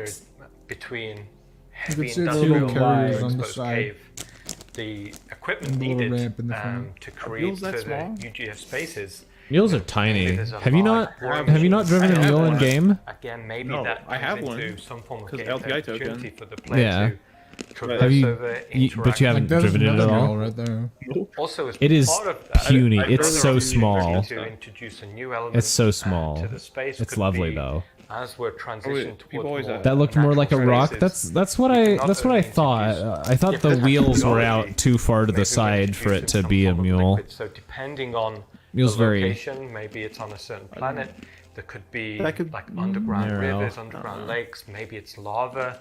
[SPEAKER 8] between heavy
[SPEAKER 11] see the
[SPEAKER 8] industrial
[SPEAKER 11] little carriers
[SPEAKER 8] and
[SPEAKER 11] on the
[SPEAKER 8] exposed
[SPEAKER 11] side.
[SPEAKER 8] cave. the equipment
[SPEAKER 11] And a little
[SPEAKER 8] needed
[SPEAKER 11] ramp in the front.
[SPEAKER 8] to create
[SPEAKER 3] mules that
[SPEAKER 8] the
[SPEAKER 3] small?
[SPEAKER 8] UGF spaces.
[SPEAKER 1] Mules are
[SPEAKER 8] Maybe
[SPEAKER 1] tiny.
[SPEAKER 8] there's a
[SPEAKER 1] Have you
[SPEAKER 8] large
[SPEAKER 1] not?
[SPEAKER 8] worm
[SPEAKER 1] Have you not
[SPEAKER 8] machine.
[SPEAKER 1] driven a
[SPEAKER 3] I have
[SPEAKER 1] mule in
[SPEAKER 3] one.
[SPEAKER 1] game?
[SPEAKER 8] Again, maybe
[SPEAKER 3] No,
[SPEAKER 8] that
[SPEAKER 3] I have
[SPEAKER 8] turns
[SPEAKER 3] one,
[SPEAKER 8] into some form of
[SPEAKER 3] 'cause
[SPEAKER 8] gameplay
[SPEAKER 3] LTI token.
[SPEAKER 8] opportunity for the player
[SPEAKER 1] Yeah.
[SPEAKER 8] to traverse
[SPEAKER 1] Have you?
[SPEAKER 8] over,
[SPEAKER 1] But you
[SPEAKER 8] interact.
[SPEAKER 1] haven't
[SPEAKER 11] There's
[SPEAKER 1] driven it at
[SPEAKER 11] another
[SPEAKER 1] all.
[SPEAKER 11] mural right there.
[SPEAKER 8] Also, as
[SPEAKER 1] It is
[SPEAKER 8] part of that,
[SPEAKER 1] puny.
[SPEAKER 3] I
[SPEAKER 1] It's
[SPEAKER 3] drove
[SPEAKER 1] so
[SPEAKER 3] around
[SPEAKER 1] small.
[SPEAKER 8] to introduce a new element
[SPEAKER 1] It's so small.
[SPEAKER 8] to the space.
[SPEAKER 1] It's
[SPEAKER 8] could
[SPEAKER 1] lovely
[SPEAKER 8] be,
[SPEAKER 1] though.
[SPEAKER 8] As we're transitioning
[SPEAKER 3] people
[SPEAKER 8] towards
[SPEAKER 3] always
[SPEAKER 8] more
[SPEAKER 3] ask.
[SPEAKER 1] That looked more like a
[SPEAKER 8] natural
[SPEAKER 1] rock.
[SPEAKER 8] spaces,
[SPEAKER 1] That's what
[SPEAKER 8] you
[SPEAKER 1] I
[SPEAKER 8] can not
[SPEAKER 1] that's what I
[SPEAKER 8] only
[SPEAKER 1] thought.
[SPEAKER 8] introduce
[SPEAKER 1] I thought the
[SPEAKER 8] different
[SPEAKER 1] wheels were
[SPEAKER 8] technology,
[SPEAKER 1] out too far to the
[SPEAKER 8] maybe we're
[SPEAKER 1] side for it
[SPEAKER 8] introducing
[SPEAKER 1] to
[SPEAKER 8] some
[SPEAKER 1] be a
[SPEAKER 8] form of
[SPEAKER 1] mule.
[SPEAKER 8] liquid. So depending on
[SPEAKER 1] Mule's
[SPEAKER 8] the
[SPEAKER 1] very-
[SPEAKER 8] location, maybe it's on a certain planet. There could be
[SPEAKER 3] That could-
[SPEAKER 8] like underground
[SPEAKER 1] narrow.
[SPEAKER 8] rivers, underground lakes. Maybe it's lava.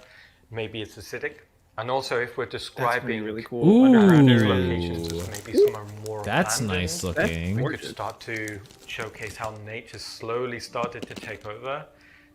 [SPEAKER 8] Maybe it's acidic. And also, if we're describing
[SPEAKER 3] really cool.
[SPEAKER 1] Ooh.
[SPEAKER 3] Underground
[SPEAKER 8] these
[SPEAKER 3] areas.
[SPEAKER 8] locations, maybe some are more
[SPEAKER 1] That's
[SPEAKER 8] abandoned.
[SPEAKER 1] nice
[SPEAKER 3] That's
[SPEAKER 1] looking.
[SPEAKER 8] We could
[SPEAKER 3] gorgeous.
[SPEAKER 8] start to showcase how nature slowly started to take over.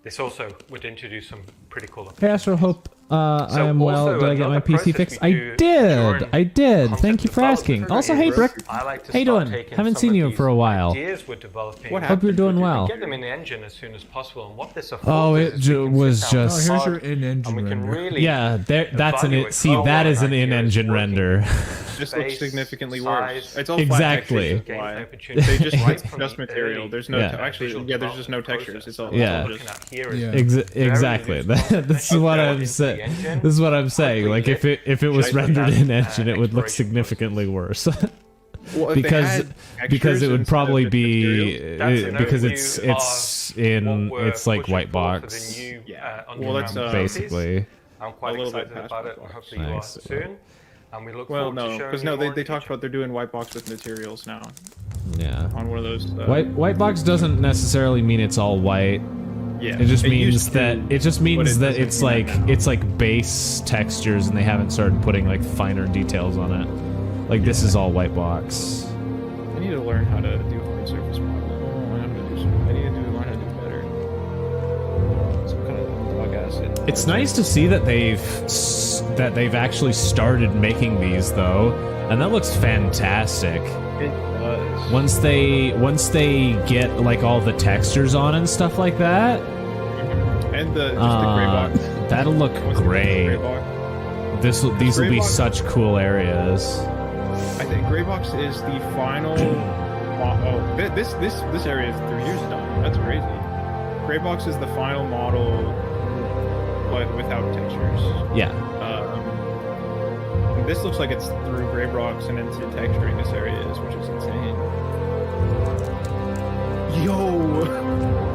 [SPEAKER 8] This also would introduce some pretty cool
[SPEAKER 1] Hey Astro, hope I am well.
[SPEAKER 8] also
[SPEAKER 1] Did I get my
[SPEAKER 8] another
[SPEAKER 1] PC
[SPEAKER 8] process
[SPEAKER 1] fixed?
[SPEAKER 8] we
[SPEAKER 1] I
[SPEAKER 8] do
[SPEAKER 1] did.
[SPEAKER 8] during
[SPEAKER 1] I did.
[SPEAKER 8] concept
[SPEAKER 1] Thank you for asking.
[SPEAKER 8] development
[SPEAKER 1] Also, hey
[SPEAKER 8] is
[SPEAKER 1] Brick.
[SPEAKER 8] I like to
[SPEAKER 1] How you
[SPEAKER 8] start
[SPEAKER 1] doing?
[SPEAKER 8] taking
[SPEAKER 1] Haven't
[SPEAKER 8] some
[SPEAKER 1] seen
[SPEAKER 8] of
[SPEAKER 1] you
[SPEAKER 8] these
[SPEAKER 1] for a while.
[SPEAKER 8] Ideas we're developing.
[SPEAKER 3] What
[SPEAKER 1] Hope you're doing well.
[SPEAKER 8] Get them in the engine as soon as possible, and what this affords
[SPEAKER 1] Oh,
[SPEAKER 8] us
[SPEAKER 1] it
[SPEAKER 8] is we can
[SPEAKER 1] was
[SPEAKER 8] sit down with
[SPEAKER 1] just-
[SPEAKER 11] Oh, here's
[SPEAKER 8] Todd,
[SPEAKER 11] your in-engine
[SPEAKER 8] and we can
[SPEAKER 11] render.
[SPEAKER 8] really
[SPEAKER 1] Yeah, that's an
[SPEAKER 8] evaluate
[SPEAKER 1] see
[SPEAKER 8] how
[SPEAKER 1] that
[SPEAKER 8] well
[SPEAKER 1] is an
[SPEAKER 8] idea is
[SPEAKER 1] in-engine
[SPEAKER 8] working.
[SPEAKER 1] render.
[SPEAKER 3] This looks
[SPEAKER 8] Space,
[SPEAKER 3] significantly
[SPEAKER 8] size,
[SPEAKER 3] worse. It's all
[SPEAKER 1] Exactly.
[SPEAKER 3] flat textures, why.
[SPEAKER 8] gameplay opportunity.
[SPEAKER 3] They just
[SPEAKER 8] Right
[SPEAKER 3] write
[SPEAKER 8] from
[SPEAKER 3] just
[SPEAKER 8] the
[SPEAKER 3] material.
[SPEAKER 8] early,
[SPEAKER 3] There's no
[SPEAKER 1] Yeah.
[SPEAKER 3] actually
[SPEAKER 8] visual
[SPEAKER 3] yeah. There's just no
[SPEAKER 8] development
[SPEAKER 3] textures. It's
[SPEAKER 8] process.
[SPEAKER 3] all
[SPEAKER 1] Yeah.
[SPEAKER 8] What we're looking at here is
[SPEAKER 11] Yeah.
[SPEAKER 1] Exactly. This is what I'm saying. This is what I'm saying. Like if it was rendered in engine, it would look significantly worse.
[SPEAKER 3] Well, if they
[SPEAKER 1] because
[SPEAKER 3] had
[SPEAKER 1] because it would
[SPEAKER 3] textures instead
[SPEAKER 1] probably
[SPEAKER 3] of
[SPEAKER 1] be
[SPEAKER 3] materials,
[SPEAKER 8] That's an
[SPEAKER 1] because
[SPEAKER 8] overview
[SPEAKER 1] it's
[SPEAKER 8] of
[SPEAKER 1] in
[SPEAKER 8] what we're
[SPEAKER 1] it's like
[SPEAKER 8] pushing
[SPEAKER 1] white
[SPEAKER 8] for for
[SPEAKER 1] box
[SPEAKER 8] the new,
[SPEAKER 3] Yeah. Well,
[SPEAKER 8] underground
[SPEAKER 3] that's,
[SPEAKER 8] facilities.
[SPEAKER 1] basically.
[SPEAKER 8] I'm quite
[SPEAKER 3] a little bit
[SPEAKER 8] excited
[SPEAKER 3] past
[SPEAKER 8] about
[SPEAKER 3] white
[SPEAKER 8] it.
[SPEAKER 3] box.
[SPEAKER 8] Hopefully you are
[SPEAKER 1] Nice.
[SPEAKER 8] soon. And we look
[SPEAKER 3] Well,
[SPEAKER 8] forward to
[SPEAKER 3] no,
[SPEAKER 8] showing
[SPEAKER 3] because
[SPEAKER 8] you
[SPEAKER 3] no,
[SPEAKER 8] more
[SPEAKER 3] they
[SPEAKER 8] in
[SPEAKER 3] talked
[SPEAKER 8] future.
[SPEAKER 3] about they're doing white box with materials now
[SPEAKER 1] Yeah.
[SPEAKER 3] on one of those.
[SPEAKER 1] White box doesn't necessarily mean it's all white.
[SPEAKER 3] Yeah.
[SPEAKER 1] It just
[SPEAKER 3] used
[SPEAKER 1] means
[SPEAKER 3] to,
[SPEAKER 1] that it just means
[SPEAKER 3] but it
[SPEAKER 1] that
[SPEAKER 3] doesn't
[SPEAKER 1] it's
[SPEAKER 3] mean
[SPEAKER 1] like
[SPEAKER 3] that now.
[SPEAKER 1] it's like base textures and they haven't started putting like finer details on it. Like this is all white box.
[SPEAKER 3] I need to learn how to do hard surface modeling. I need to learn how to do better. Some kind of dog acid.
[SPEAKER 1] It's nice to see that they've actually started making these though, and that looks fantastic.
[SPEAKER 3] It does.
[SPEAKER 1] Once they get like all the textures on and stuff like that,
[SPEAKER 3] And the gray box.
[SPEAKER 1] that'll look
[SPEAKER 3] Once they get the gray
[SPEAKER 1] great.
[SPEAKER 3] box.
[SPEAKER 1] These will
[SPEAKER 3] gray
[SPEAKER 1] be
[SPEAKER 3] box-
[SPEAKER 1] such cool areas.
[SPEAKER 3] I think gray box is the final. Oh, this area is 3 years done. That's crazy. Gray box is the final model, but without textures.
[SPEAKER 1] Yeah.
[SPEAKER 3] This looks like it's through gray box and into texturing this area is, which is insane. Yo.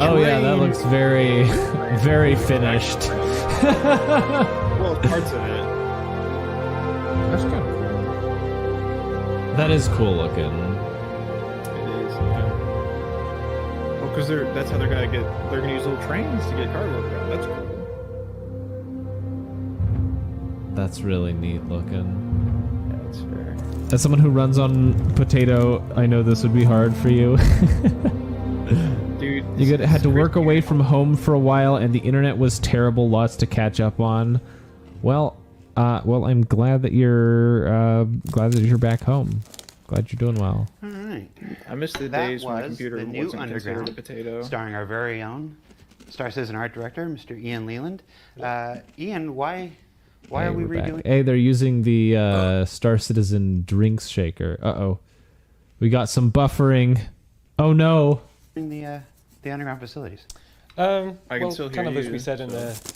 [SPEAKER 1] Oh yeah, that looks very, very finished.
[SPEAKER 3] Well, parts of it.
[SPEAKER 11] That's kind of cool.
[SPEAKER 1] That is cool looking.
[SPEAKER 3] It is. Yeah. Well, because that's how they're gonna use little trains to get cargo around. That's cool.
[SPEAKER 1] That's really neat looking.
[SPEAKER 3] Yeah, that's fair.
[SPEAKER 1] As someone who runs on Potato, I know this would be hard for you.
[SPEAKER 3] Dude,
[SPEAKER 1] You had to work away from home for a while, and the internet was terrible. Lots to catch up on. Well, I'm glad that you're back home. Glad you're doing well.
[SPEAKER 2] All right.
[SPEAKER 3] I miss the
[SPEAKER 2] That
[SPEAKER 3] days when my
[SPEAKER 2] was
[SPEAKER 3] computer
[SPEAKER 2] the new
[SPEAKER 3] wasn't considered a
[SPEAKER 2] Underground,
[SPEAKER 3] potato.
[SPEAKER 2] starring our very own Star Citizen art director, Mr. Ian Leland. Ian, why are we
[SPEAKER 1] we're back.
[SPEAKER 2] redoing?
[SPEAKER 1] Hey, they're using the Star Citizen drinks shaker. Uh-oh. We got some buffering. Oh no.
[SPEAKER 2] The underground facilities.
[SPEAKER 3] I can
[SPEAKER 6] Well,
[SPEAKER 3] still hear
[SPEAKER 6] kind of as
[SPEAKER 3] you,
[SPEAKER 6] we said
[SPEAKER 3] so-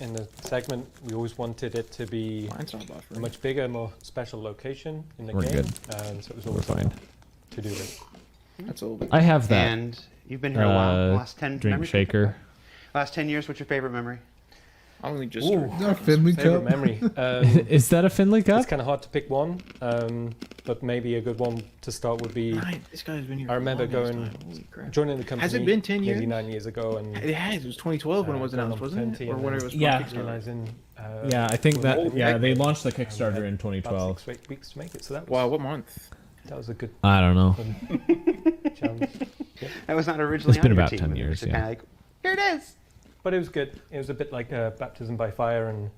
[SPEAKER 6] in the segment, we always wanted it to be
[SPEAKER 3] Mine's not buffering.
[SPEAKER 6] a much bigger, more special location in the
[SPEAKER 1] We're
[SPEAKER 6] game.
[SPEAKER 1] good.
[SPEAKER 6] So it was always
[SPEAKER 1] fine.
[SPEAKER 6] to do it.
[SPEAKER 3] That's old.
[SPEAKER 1] I have that.
[SPEAKER 2] And you've been here a while. The last 10
[SPEAKER 1] drink
[SPEAKER 2] memory-
[SPEAKER 1] shaker.
[SPEAKER 2] Last 10 years, what's your favorite memory?
[SPEAKER 3] I only just.
[SPEAKER 6] Ooh,
[SPEAKER 11] Is that a Finley
[SPEAKER 6] favorite
[SPEAKER 11] cup?
[SPEAKER 6] memory.
[SPEAKER 1] Is that a Finley cup?
[SPEAKER 6] It's kind of hard to pick one, but maybe a good one to start would be.
[SPEAKER 3] This guy's been here.
[SPEAKER 6] I remember
[SPEAKER 3] for a long
[SPEAKER 6] going,
[SPEAKER 3] time. Holy crap.
[SPEAKER 6] joining the company.
[SPEAKER 3] Has it been 10
[SPEAKER 6] Maybe
[SPEAKER 3] years?
[SPEAKER 6] 9 years ago, and
[SPEAKER 3] It has. It was 2012 when it was
[SPEAKER 6] going
[SPEAKER 3] announced,
[SPEAKER 6] on
[SPEAKER 3] wasn't it?
[SPEAKER 6] 20,
[SPEAKER 3] Or
[SPEAKER 6] and
[SPEAKER 3] when
[SPEAKER 6] then
[SPEAKER 3] it was
[SPEAKER 1] Yeah.
[SPEAKER 3] Kickstarter.
[SPEAKER 6] realizing,
[SPEAKER 1] Yeah, I think that.
[SPEAKER 3] Oh,
[SPEAKER 1] Yeah, they
[SPEAKER 3] heck.
[SPEAKER 1] launched the Kickstarter in
[SPEAKER 6] about
[SPEAKER 1] 2012.
[SPEAKER 6] 6 weeks to make it. So that was,
[SPEAKER 3] Wow, what month?
[SPEAKER 6] that was a good
[SPEAKER 1] I don't know.
[SPEAKER 6] challenge.
[SPEAKER 2] That was not originally
[SPEAKER 1] It's been
[SPEAKER 2] on your
[SPEAKER 1] about
[SPEAKER 2] team.
[SPEAKER 1] 10
[SPEAKER 2] It was
[SPEAKER 1] years,
[SPEAKER 2] just
[SPEAKER 1] yeah.
[SPEAKER 2] kinda like, here it is.
[SPEAKER 6] But it was good. It was a bit like baptism by fire, and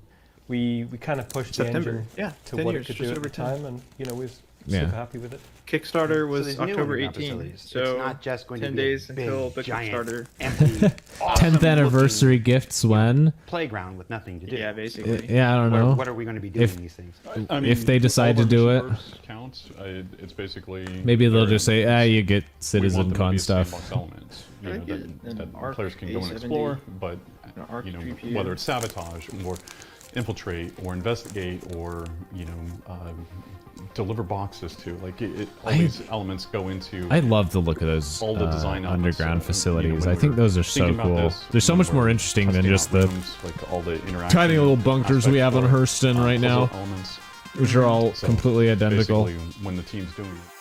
[SPEAKER 6] we kind of pushed
[SPEAKER 3] September.
[SPEAKER 6] the engine
[SPEAKER 3] Yeah,
[SPEAKER 6] to
[SPEAKER 3] 10
[SPEAKER 6] what
[SPEAKER 3] years,
[SPEAKER 6] it could
[SPEAKER 3] just
[SPEAKER 6] do at
[SPEAKER 3] over
[SPEAKER 6] the
[SPEAKER 3] 10.
[SPEAKER 6] time, and we was
[SPEAKER 1] Yeah.
[SPEAKER 7] Super happy with it.
[SPEAKER 3] Kickstarter was
[SPEAKER 2] these new
[SPEAKER 3] October
[SPEAKER 2] underground
[SPEAKER 3] 18th,
[SPEAKER 2] facilities,
[SPEAKER 3] so
[SPEAKER 2] it's not just going to
[SPEAKER 3] 10
[SPEAKER 2] be a
[SPEAKER 3] days
[SPEAKER 2] big,
[SPEAKER 3] until the
[SPEAKER 2] giant,
[SPEAKER 3] Kickstarter.
[SPEAKER 2] empty,
[SPEAKER 1] 10th anniversary gifts when?
[SPEAKER 2] playground with nothing to do.
[SPEAKER 3] Yeah, basically.
[SPEAKER 1] Yeah, I don't know.
[SPEAKER 2] What are we going to be doing
[SPEAKER 1] If-
[SPEAKER 2] these things?
[SPEAKER 7] I mean,
[SPEAKER 1] If they decide
[SPEAKER 7] all
[SPEAKER 1] to do
[SPEAKER 7] our
[SPEAKER 1] it.
[SPEAKER 7] servers counts. It's basically
[SPEAKER 1] Maybe they'll
[SPEAKER 7] very-
[SPEAKER 1] just say, you get
[SPEAKER 7] we want them to
[SPEAKER 1] CitizenCon
[SPEAKER 7] be
[SPEAKER 1] stuff.
[SPEAKER 7] sandbox elements, you know, that
[SPEAKER 3] an ARC
[SPEAKER 7] players can go and
[SPEAKER 3] A70,
[SPEAKER 7] explore, but
[SPEAKER 3] ARC
[SPEAKER 7] you know,
[SPEAKER 3] GPU.
[SPEAKER 7] whether it's sabotage or infiltrate or investigate or deliver boxes to, like all these elements go into.
[SPEAKER 1] I love the look of those
[SPEAKER 7] all the design elements,
[SPEAKER 1] underground
[SPEAKER 7] so,
[SPEAKER 1] facilities.
[SPEAKER 7] when
[SPEAKER 1] I think
[SPEAKER 7] we're
[SPEAKER 1] those are so
[SPEAKER 7] thinking about
[SPEAKER 1] cool.
[SPEAKER 7] this,
[SPEAKER 1] They're so
[SPEAKER 7] when
[SPEAKER 1] much more
[SPEAKER 7] we're
[SPEAKER 1] interesting than
[SPEAKER 7] testing
[SPEAKER 1] just
[SPEAKER 7] out
[SPEAKER 1] the
[SPEAKER 7] rooms, like all the interaction
[SPEAKER 1] tiny little bunkers we have on
[SPEAKER 7] aspects or,
[SPEAKER 1] Hurston right
[SPEAKER 7] puzzle
[SPEAKER 1] now,
[SPEAKER 7] elements.
[SPEAKER 1] which are all
[SPEAKER 7] So
[SPEAKER 1] completely identical.
[SPEAKER 7] basically, when the team's doing it.